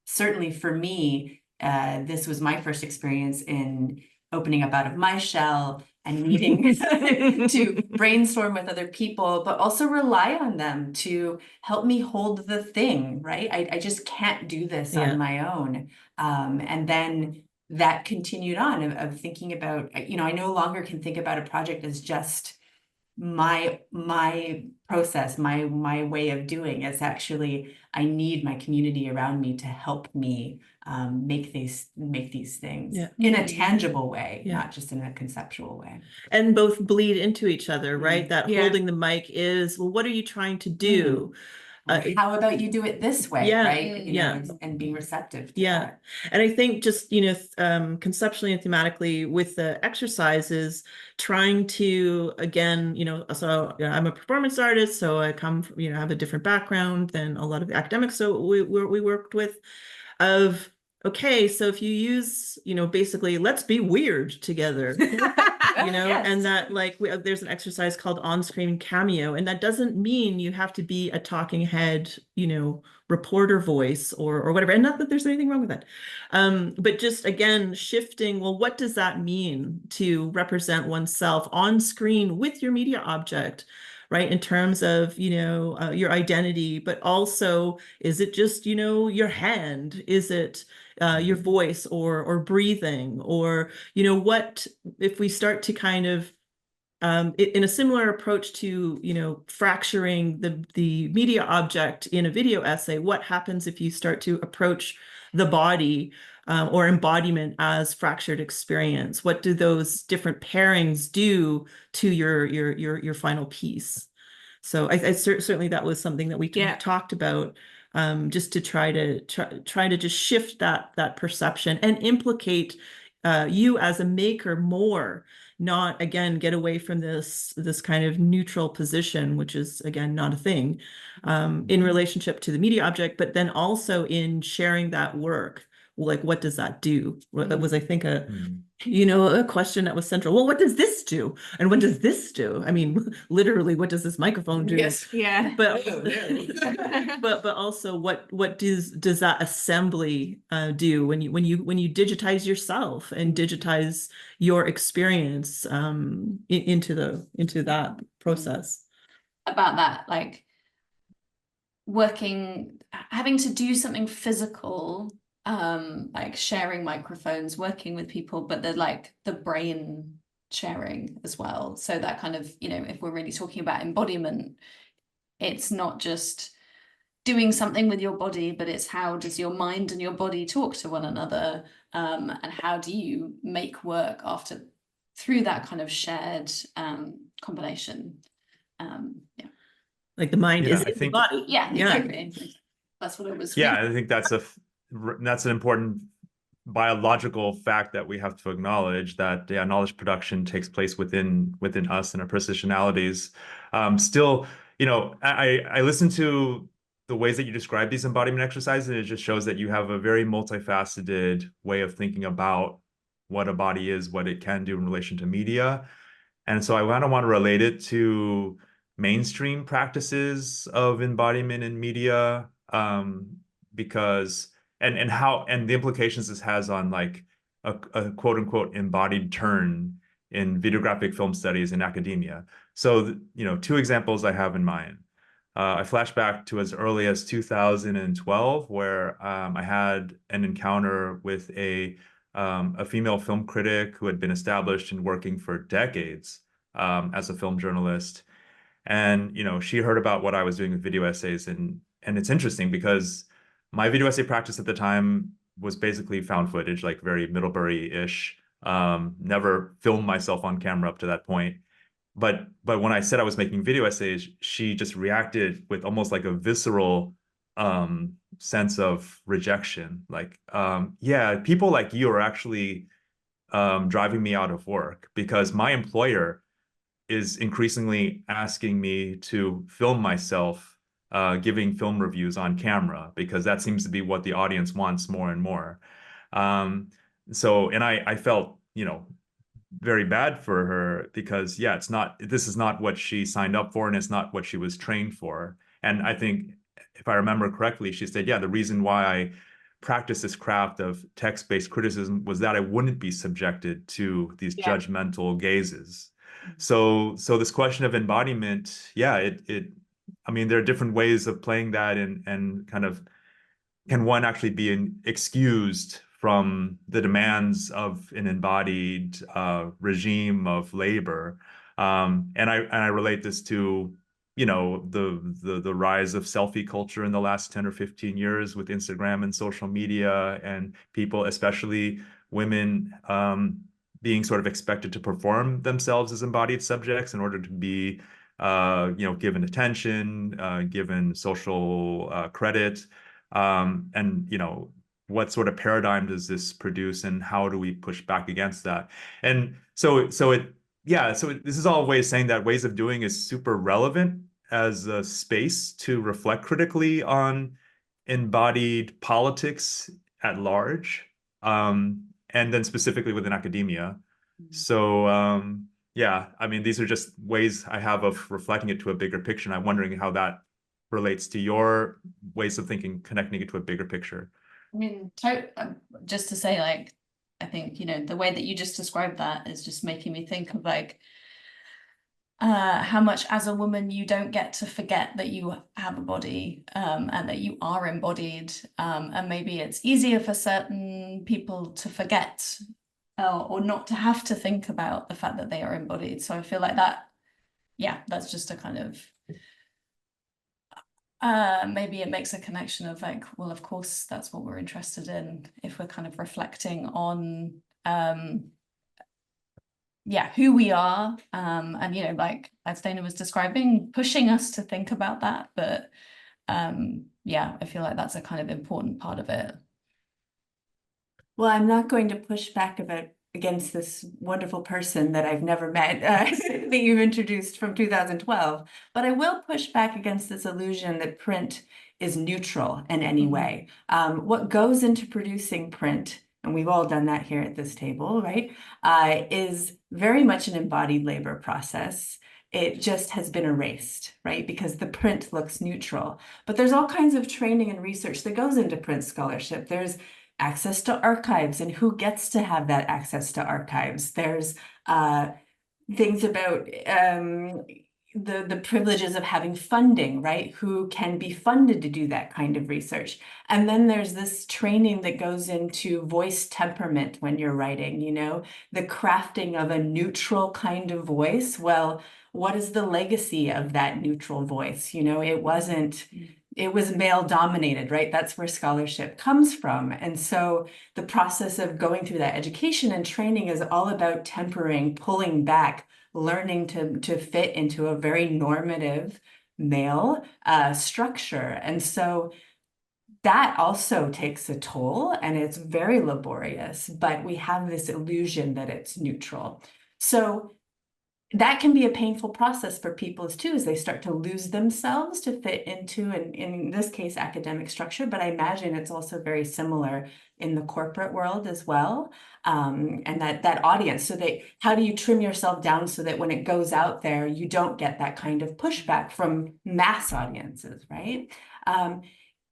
S5: certainly for me, this was my first experience in opening up out of my shell and needing to brainstorm with other people, but also rely on them to help me hold the thing, right? I just can't do this on my own. And then that continued on of thinking about, I no longer can think about a project as just my process, my way of doing. It's actually, I need my community around me to help me make these things in a tangible way, not just in a conceptual way.
S3: And both bleed into each other, right? That holding the mic is, well, what are you trying to do?
S5: How about you do it this way, right? And being receptive to that.
S3: And I think just, conceptually and thematically with the exercises, trying to, again, so I'm a performance artist, so I come from, have a different background than a lot of the academics. So we worked with okay, so if you use, basically, let's be weird together, and that there's an exercise called on-screen cameo, and that doesn't mean you have to be a talking head, reporter voice or whatever. And not that there's anything wrong with that. But just, again, shifting, well, what does that mean to represent oneself on screen with your media object? Right, in terms of, your identity, but also, is it just, your hand? Is it your voice or breathing? Or, what if we start to kind of, in a similar approach to, fracturing the media object in a video essay, what happens if you start to approach the body or embodiment as fractured experience? What do those different pairings do to your final piece? So I certainly, that was something that we talked about, just to try to just shift that perception and implicate you as a maker more, not, again, get away from this kind of neutral position, which is, again, not a thing, in relationship to the media object, but then also in sharing that work. Like, what does that do? That was, I think, a question that was central. Well, what does this do? And what does this do? I mean, literally, what does this microphone do?
S4: Yes, yeah.
S3: But but also, what does that assembly do when you digitize yourself and digitize your experience into that process?
S6: About that, like having to do something physical, like sharing microphones, working with people, but the brain sharing as well. So that kind of, if we're really talking about embodiment, it's not just doing something with your body, but it's how does your mind and your body talk to one another, and how do you make work through that kind of shared combination.
S3: Like the mind is in the body.
S6: Yeah, exactly. That's what it was.
S2: I think that's an important biological fact that we have to acknowledge, that knowledge production takes place within us and our positionalities. Still, I listen to the ways that you describe these embodiment exercises, and it just shows that you have a very multifaceted way of thinking about what a body is, what it can do in relation to media. And so I kind of want to relate it to mainstream practices of embodiment in media, because and how and the implications this has on like a quote unquote embodied turn in videographic film studies in academia. So, two examples I have in mind. I flash back to as early as 2012, where I had an encounter with a female film critic who had been established and working for decades as a film journalist. And, she heard about what I was doing with video essays. And it's interesting because my video essay practice at the time was basically found footage, like very Middlebury-ish. Never filmed myself on camera up to that point. But when I said I was making video essays, she just reacted with almost like a visceral sense of rejection. Like, yeah, people like you are actually driving me out of work because my employer is increasingly asking me to film myself giving film reviews on camera because that seems to be what the audience wants more and more. And I felt, very bad for her because, yeah, this is not what she signed up for and it's not what she was trained for. And I think if I remember correctly, she said, yeah, the reason why I practice this craft of text-based criticism was that I wouldn't be subjected to these judgmental gazes. So this question of embodiment, yeah, I mean, there are different ways of playing that and kind of, can one actually be excused from the demands of an embodied regime of labor? And I relate this to, the rise of selfie culture in the last 10 or 15 years with Instagram and social media, and people, especially women, being sort of expected to perform themselves as embodied subjects in order to be, given attention, given social credit. And, what sort of paradigm does this produce and how do we push back against that? And so this is all ways saying that ways of doing is super relevant as a space to reflect critically on embodied politics at large, and then specifically within academia. So, yeah, I mean, these are just ways I have of reflecting it to a bigger picture. And I'm wondering how that relates to your ways of thinking, connecting it to a bigger picture.
S6: I mean, just to say, like, I think, the way that you just described that is just making me think of like how much as a woman you don't get to forget that you have a body and that you are embodied, and maybe it's easier for certain people to forget or not to have to think about the fact that they are embodied. So I feel like that, yeah, that's just a kind of maybe it makes a connection of like, well, of course, that's what we're interested in if we're kind of reflecting on, who we are. And, like as Dayna was describing, pushing us to think about that. But I feel like that's a kind of important part of it.
S5: Well, I'm not going to push back against this wonderful person that I've never met that you've introduced from 2012, but I will push back against this illusion that print is neutral in any way. What goes into producing print, and we've all done that here at this table, right, is very much an embodied labor process. It just has been erased, right? Because the print looks neutral. But there's all kinds of training and research that goes into print scholarship. There's access to archives and who gets to have that access to archives. There's things about the privileges of having funding, right? Who can be funded to do that kind of research. And then there's this training that goes into voice temperament when you're writing, the crafting of a neutral kind of voice. Well, what is the legacy of that neutral voice? It was male dominated, right? That's where scholarship comes from. And so the process of going through that education and training is all about tempering, pulling back, learning to fit into a very normative male structure. And so that also takes a toll and it's very laborious, but we have this illusion that it's neutral. So that can be a painful process for people too, as they start to lose themselves to fit into, and in this case, academic structure, but I imagine it's also very similar in the corporate world as well. And that audience, so how do you trim yourself down so that when it goes out there, you don't get that kind of pushback from mass audiences, right?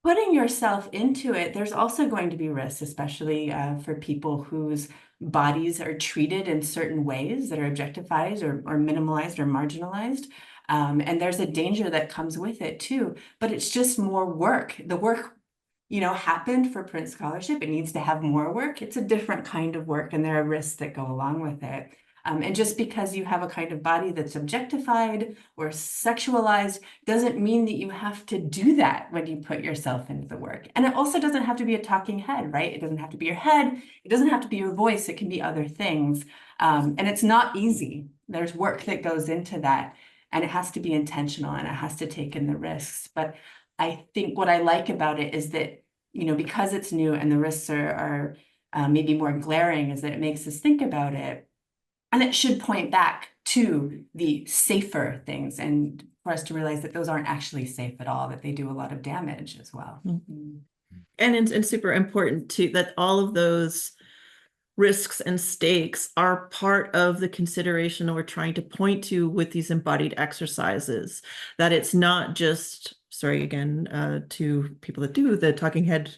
S5: Putting yourself into it, there's also going to be risks, especially for people whose bodies are treated in certain ways that are objectified or minimalized or marginalized. And there's a danger that comes with it too, but it's just more work. The work, happened for Print Scholarship. It needs to have more work. It's a different kind of work, and there are risks that go along with it. And just because you have a kind of body that's objectified or sexualized doesn't mean that you have to do that when you put yourself into the work. And it also doesn't have to be a talking head, right? It doesn't have to be your head. It doesn't have to be your voice. It can be other things. And it's not easy. There's work that goes into that, and it has to be intentional, and it has to take in the risks. But I think what I like about it is that, because it's new and the risks are maybe more glaring, is that it makes us think about it. And it should point back to the safer things, and for us to realize that those aren't actually safe at all, that they do a lot of damage as well.
S3: Mm-hmm. And super important too, that all of those risks and stakes are part of the consideration that we're trying to point to with these embodied exercises, that it's not just, sorry again, to people that do the talking head,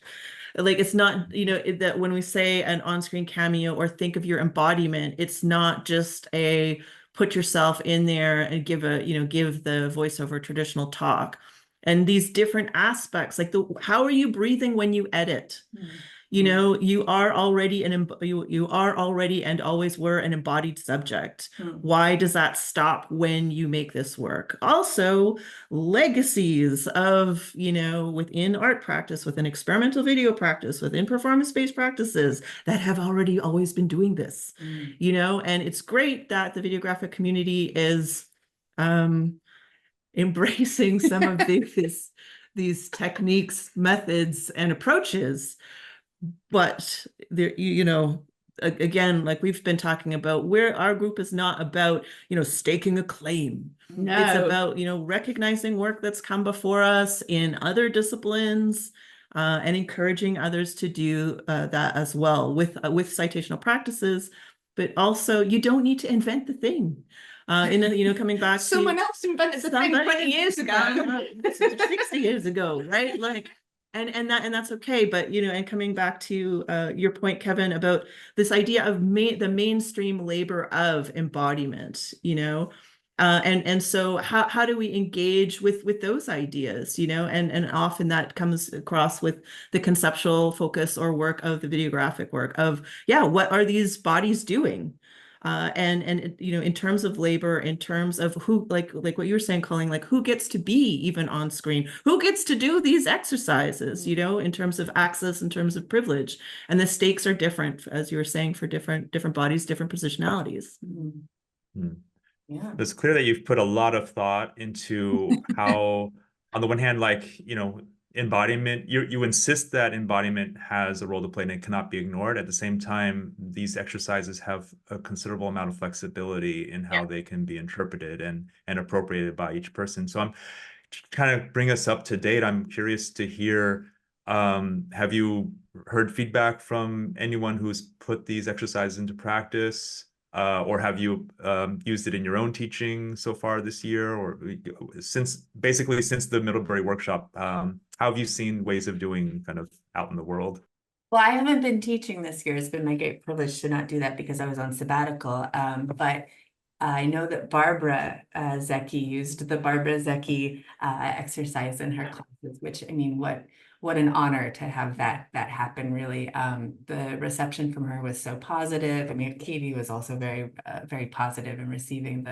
S3: like it's not, that when we say an on-screen cameo or think of your embodiment, it's not just a put yourself in there and give the voiceover traditional talk. And these different aspects, like how are you breathing when you edit? Mm-hmm. You are already you are already and always were an embodied subject. Why does that stop when you make this work? Also, legacies of, within art practice, within experimental video practice, within performance-based practices that have already always been doing this, and it's great that the videographic community is embracing some of these techniques, methods, and approaches. But there, again, like we've been talking about, where our group is not about, staking a claim.
S4: No.
S3: It's about, recognizing work that's come before us in other disciplines, and encouraging others to do that as well with citational practices. But also, you don't need to invent the thing. Coming back
S4: someone else invented the thing 20 years ago,
S3: 60 years ago, right? Like. And that's okay, but and coming back to your point, Kevin, about this idea of the mainstream labor of embodiment, and so how do we engage with those ideas, and often that comes across with the conceptual focus or work of the videographic work of, what are these bodies doing? And in terms of labor, in terms of who, like what you were saying, Colleen, like who gets to be even on screen, who gets to do these exercises, in terms of access, in terms of privilege, and the stakes are different, as you were saying, for different bodies, different positionalities.
S5: Yeah,
S2: it's clear that you've put a lot of thought into how, on the one hand, like embodiment, you insist that embodiment has a role to play and it cannot be ignored. At the same time, these exercises have a considerable amount of flexibility in how they can be interpreted and appropriated by each person. So I'm kind of bring us up to date. I'm curious to hear, have you heard feedback from anyone who's put these exercises into practice? Or have you used it in your own teaching so far this year, or since the Middlebury workshop? How have you seen ways of doing kind of out in the world?
S5: Well, I haven't been teaching this year. It's been my great privilege to not do that because I was on sabbatical. But I know that Barbara Zecchi used the Barbara Zecchi exercise in her classes, which, I mean, what an honor to have that happen, really. The reception from her was so positive. I mean, Katie was also very, very positive in receiving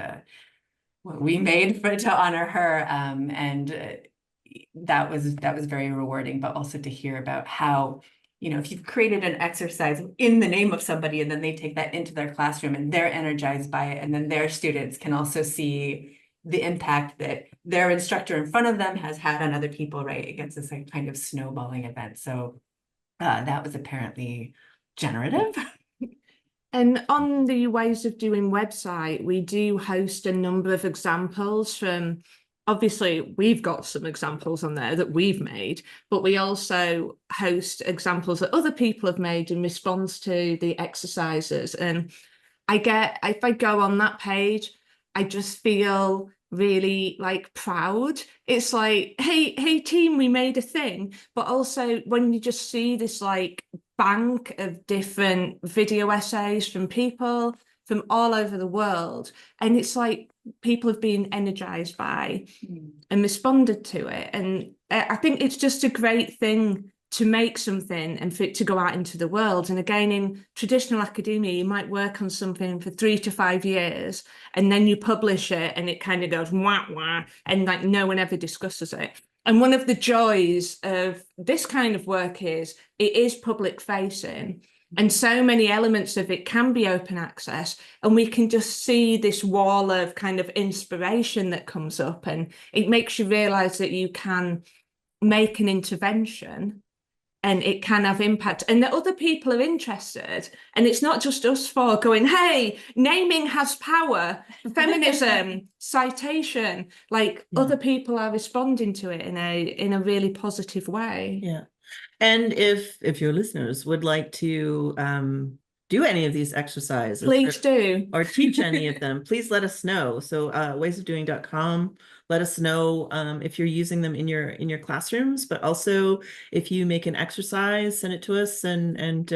S5: what we made to honor her. And that was very rewarding, but also to hear about how, if you've created an exercise in the name of somebody and then they take that into their classroom and they're energized by it, and then their students can also see the impact that their instructor in front of them has had on other people, right? Against this kind of snowballing event. So that was apparently generative.
S4: And on the Ways of Doing website, we do host a number of examples from, obviously, we've got some examples on there that we've made, but we also host examples that other people have made in response to the exercises. And if I go on that page, I just feel really like proud. It's like, hey team, we made a thing. But also when you just see this like bank of different video essays from people from all over the world, and it's like people have been energized by and responded to it. And I think it's just a great thing to make something and for it to go out into the world. And again, in traditional academia, you might work on something for 3 to 5 years, and then you publish it and it kind of goes wah wah, and like no one ever discusses it. And one of the joys of this kind of work is it is public facing, and so many elements of it can be open access, and we can just see this wall of kind of inspiration that comes up, and it makes you realize that you can make an intervention and it can have impact, and that other people are interested. And it's not just us four going, hey, naming has power, feminism, citation, like other people are responding to it in a really positive way.
S3: Yeah. And if your listeners would like to do any of these exercises,
S4: please do,
S3: or teach any of them, please let us know. So waysofdoing.com, let us know if you're using them in your classrooms, but also if you make an exercise, send it to us, and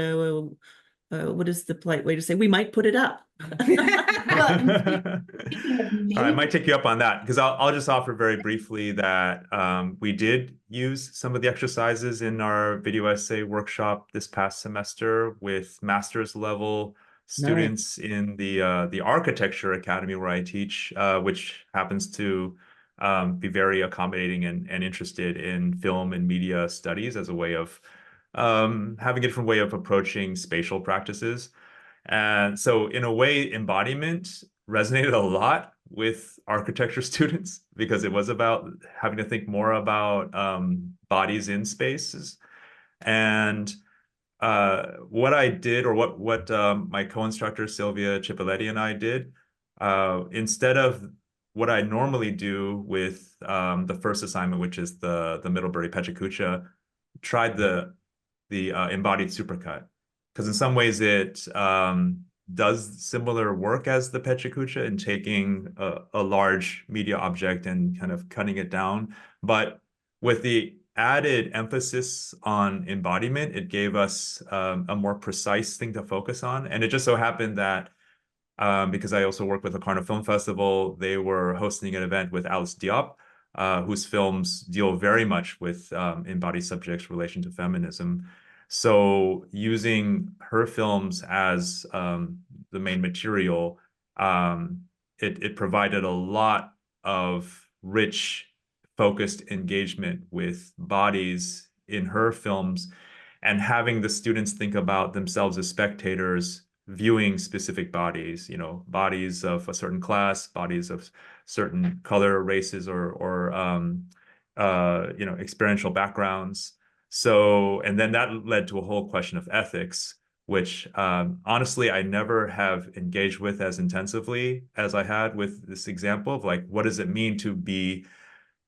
S3: what is the polite way to say, we might put it up.
S2: I might take you up on that, because I'll just offer very briefly that we did use some of the exercises in our video essay workshop this past semester with master's level students in the Architecture Academy where I teach, which happens to be very accommodating and interested in film and media studies as a way of having a different way of approaching spatial practices. And so in a way, embodiment resonated a lot with architecture students, because it was about having to think more about bodies in spaces. And what I did, or what my co-instructor Sylvia Cipoletti and I did, instead of what I normally do with the first assignment, which is the Middlebury Pechacucha, tried the embodied supercut, because in some ways it does similar work as the Pechacucha in taking a large media object and kind of cutting it down. But with the added emphasis on embodiment, it gave us a more precise thing to focus on. And it just so happened that because I also work with the Locarno Film Festival, they were hosting an event with Alice Diop, whose films deal very much with embodied subjects' relation to feminism. So using her films as the main material, it provided a lot of rich, focused engagement with bodies in her films, and having the students think about themselves as spectators viewing specific bodies, bodies of a certain class, bodies of certain color, races, or experiential backgrounds. So, and then that led to a whole question of ethics, which honestly, I never have engaged with as intensively as I had with this example of like, what does it mean to be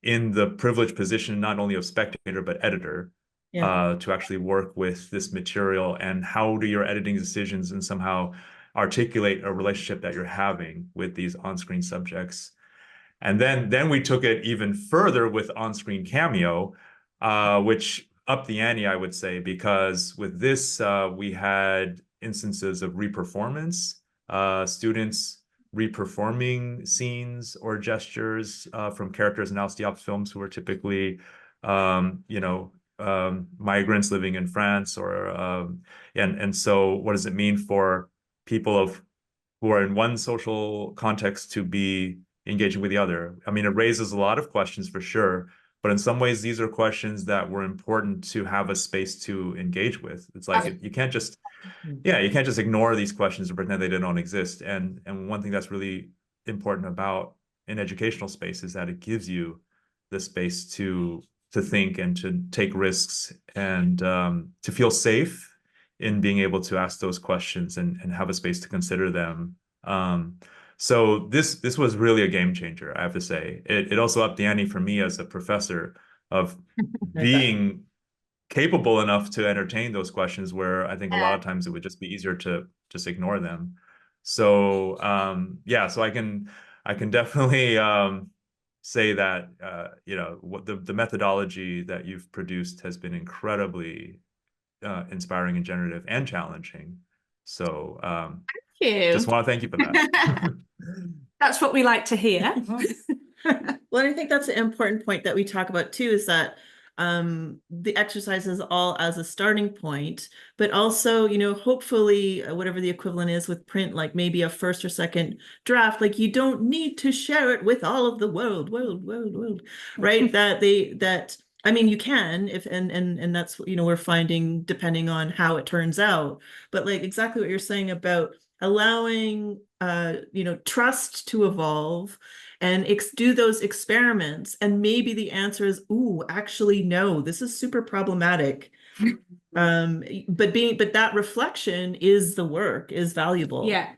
S2: in the privileged position, not only of spectator, but editor, to actually work with this material, and how do your editing decisions and somehow articulate a relationship that you're having with these on-screen subjects. And then we took it even further with on-screen cameo, which upped the ante, I would say, because with this, we had instances of reperformance, students reperforming scenes or gestures from characters in Alice Diop's films who are typically, migrants living in France, or and so what does it mean for people who are in one social context to be engaging with the other? I mean, it raises a lot of questions for sure, but in some ways these are questions that were important to have a space to engage with. It's like you can't just ignore these questions and pretend they don't exist. And one thing that's really important about an educational space is that it gives you the space to think and to take risks, and to feel safe in being able to ask those questions and have a space to consider them. So this was really a game changer, I have to say. It also upped the ante for me as a professor of being capable enough to entertain those questions, where I think a lot of times it would just be easier to just ignore them. So yeah, so I can definitely say that what the methodology that you've produced has been incredibly inspiring and generative and challenging. So
S4: Thank you.
S2: just want to thank you for that.
S4: That's what we like to hear.
S3: Well, I think that's an important point that we talk about too, is that the exercise is all as a starting point, but also, hopefully whatever the equivalent is with print, like maybe a first or second draft, like you don't need to share it with all of the world, right? I mean, you can, if and that's, we're finding depending on how it turns out, but like exactly what you're saying about allowing trust to evolve and do those experiments, and maybe the answer is, ooh, actually no, this is super problematic. But that reflection is the work, is valuable.
S4: Yeah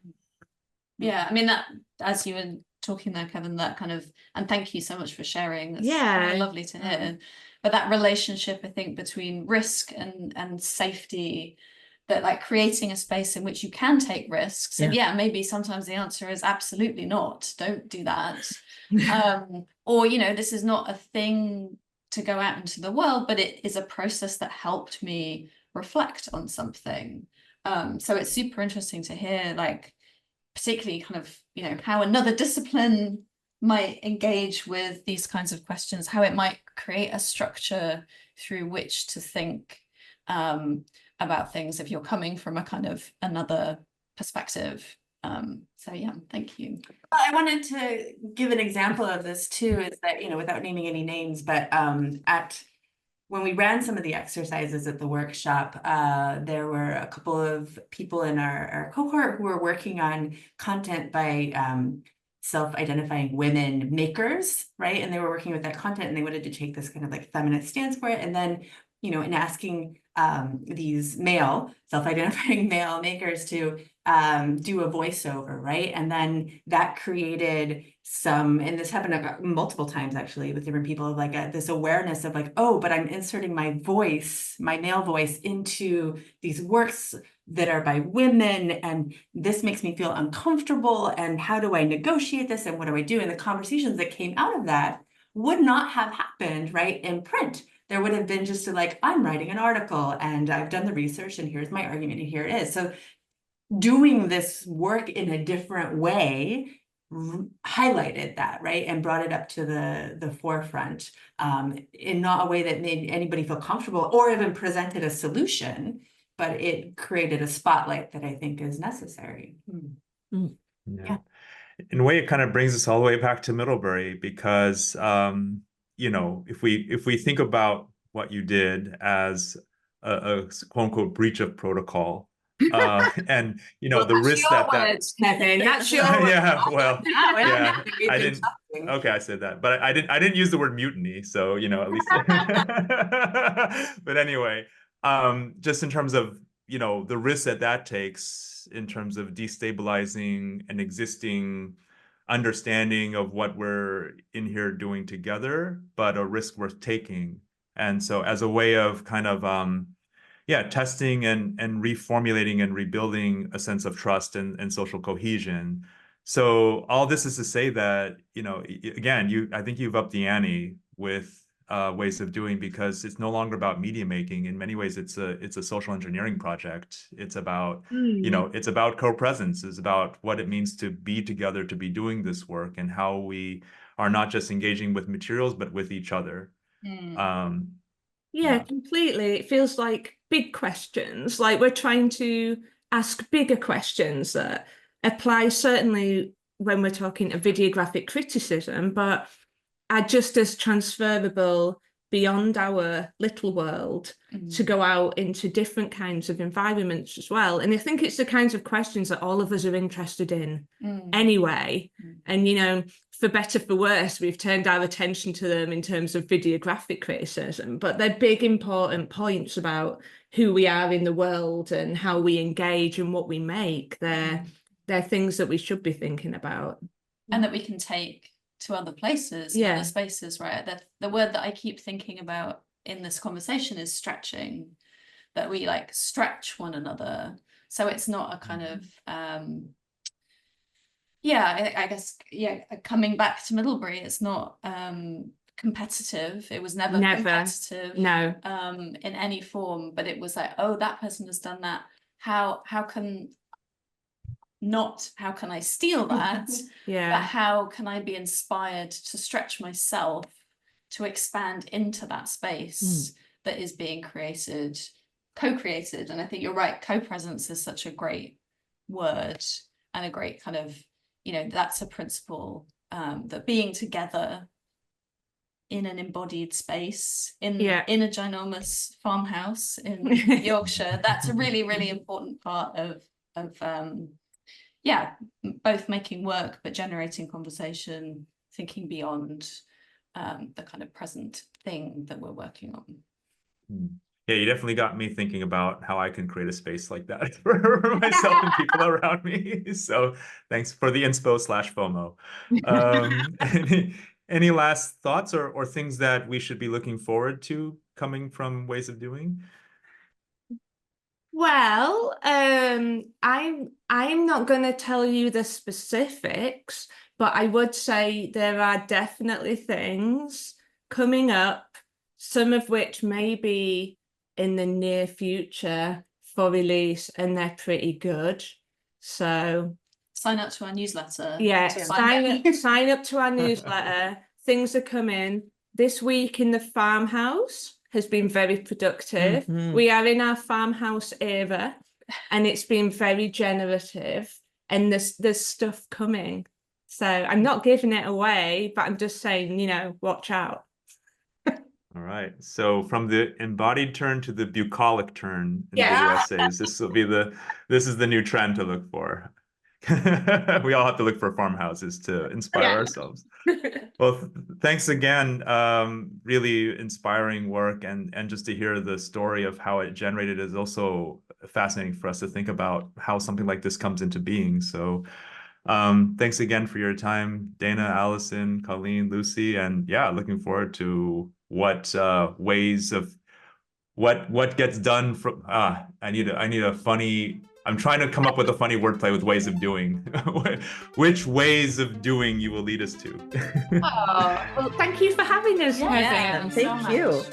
S6: I mean, that, as you were talking there, Kevin, that kind of, and thank you so much for sharing. That's really lovely to hear. But that relationship, I think, between risk and safety, that like creating a space in which you can take risks. And maybe sometimes the answer is absolutely not, don't do that. Or, this is not a thing to go out into the world, but it is a process that helped me reflect on something. So it's super interesting to hear, like, particularly kind of, how another discipline might engage with these kinds of questions, how it might create a structure through which to think about things if you're coming from a kind of another perspective. So yeah, thank you.
S5: I wanted to give an example of this too, is that, without naming any names, but when we ran some of the exercises at the workshop, there were a couple of people in our cohort who were working on content by self-identifying women makers, right? And they were working with that content, and they wanted to take this kind of like feminist stance for it. And then, in asking these self-identifying male makers to do a voiceover, right? And then that created and this happened multiple times actually with different people, of like this awareness of like, oh, but I'm inserting my voice, my male voice, into these works that are by women, and this makes me feel uncomfortable, and how do I negotiate this, and what do I do? And the conversations that came out of that would not have happened, right, in print. There would have been just like, I'm writing an article and I've done the research and here's my argument and here it is. So doing this work in a different way highlighted that, right, and brought it up to the forefront in not a way that made anybody feel comfortable or even presented a solution, but it created a spotlight that I think is necessary.
S2: Yeah. In a way, it kind of brings us all the way back to Middlebury, because if we think about what you did as a quote unquote breach of protocol, and the risk that
S4: Kevin, that's your
S2: yeah, well, yeah, I didn't. Okay, I said that, but I didn't use the word mutiny, so at least. But anyway, just in terms of the risk that takes in terms of destabilizing an existing understanding of what we're in here doing together, but a risk worth taking. And so as a way of kind of testing and reformulating and rebuilding a sense of trust and social cohesion. So all this is to say that, again, I think you've upped the ante with ways of doing, because it's no longer about media making. In many ways, it's a social engineering project. It's about, it's about co-presence. It's about what it means to be together, to be doing this work, and how we are not just engaging with materials, but with each other.
S4: Yeah, completely. It feels like big questions, like we're trying to ask bigger questions that apply certainly when we're talking of videographic criticism, but are just as transferable beyond our little world to go out into different kinds of environments as well. And I think it's the kinds of questions that all of us are interested in anyway. And, for better, for worse, we've turned our attention to them in terms of videographic criticism, but they're big, important points about who we are in the world and how we engage and what we make. They're things that we should be thinking about.
S6: And that we can take to other places, and other spaces, right? The word that I keep thinking about in this conversation is stretching, that we like stretch one another. So it's not a kind of, I guess, coming back to Middlebury, it's not competitive. It was never competitive,
S4: no,
S6: in any form, but it was like, oh, that person has done that. How can I steal that? But how can I be inspired to stretch myself to expand into that space that is being created, co-created? And I think you're right, co-presence is such a great word, and a great kind of, that's a principle, that being together in an embodied space, in a ginormous farmhouse in Yorkshire, that's a really, really important part of both making work but generating conversation, thinking beyond the kind of present thing that we're working on.
S2: Yeah, you definitely got me thinking about how I can create a space like that for myself and people around me. So thanks for the inspo/FOMO. Any last thoughts or things that we should be looking forward to coming from Ways of Doing?
S4: Well, I'm not going to tell you the specifics, but I would say there are definitely things coming up, some of which may be in the near future for release, and they're pretty good. So
S6: sign up to our newsletter.
S4: Yeah, sign up to our newsletter. Things are coming. This week in the farmhouse has been very productive. We are in our farmhouse era, and it's been very generative, and there's stuff coming. So I'm not giving it away, but I'm just saying, watch out.
S2: All right. So from the embodied turn to the bucolic turn in video essays, this is the new trend to look for. We all have to look for farmhouses to inspire ourselves. Well, thanks again. Really inspiring work, and just to hear the story of how it generated is also fascinating for us to think about how something like this comes into being. So thanks again for your time, Dayna, Alison, Colleen, Lucy, and looking forward to what ways of what gets done from I need a funny, I'm trying to come up with a funny wordplay with ways of doing. Which ways of doing you will lead us to.
S4: Well, thank you for having us.
S3: Thank you.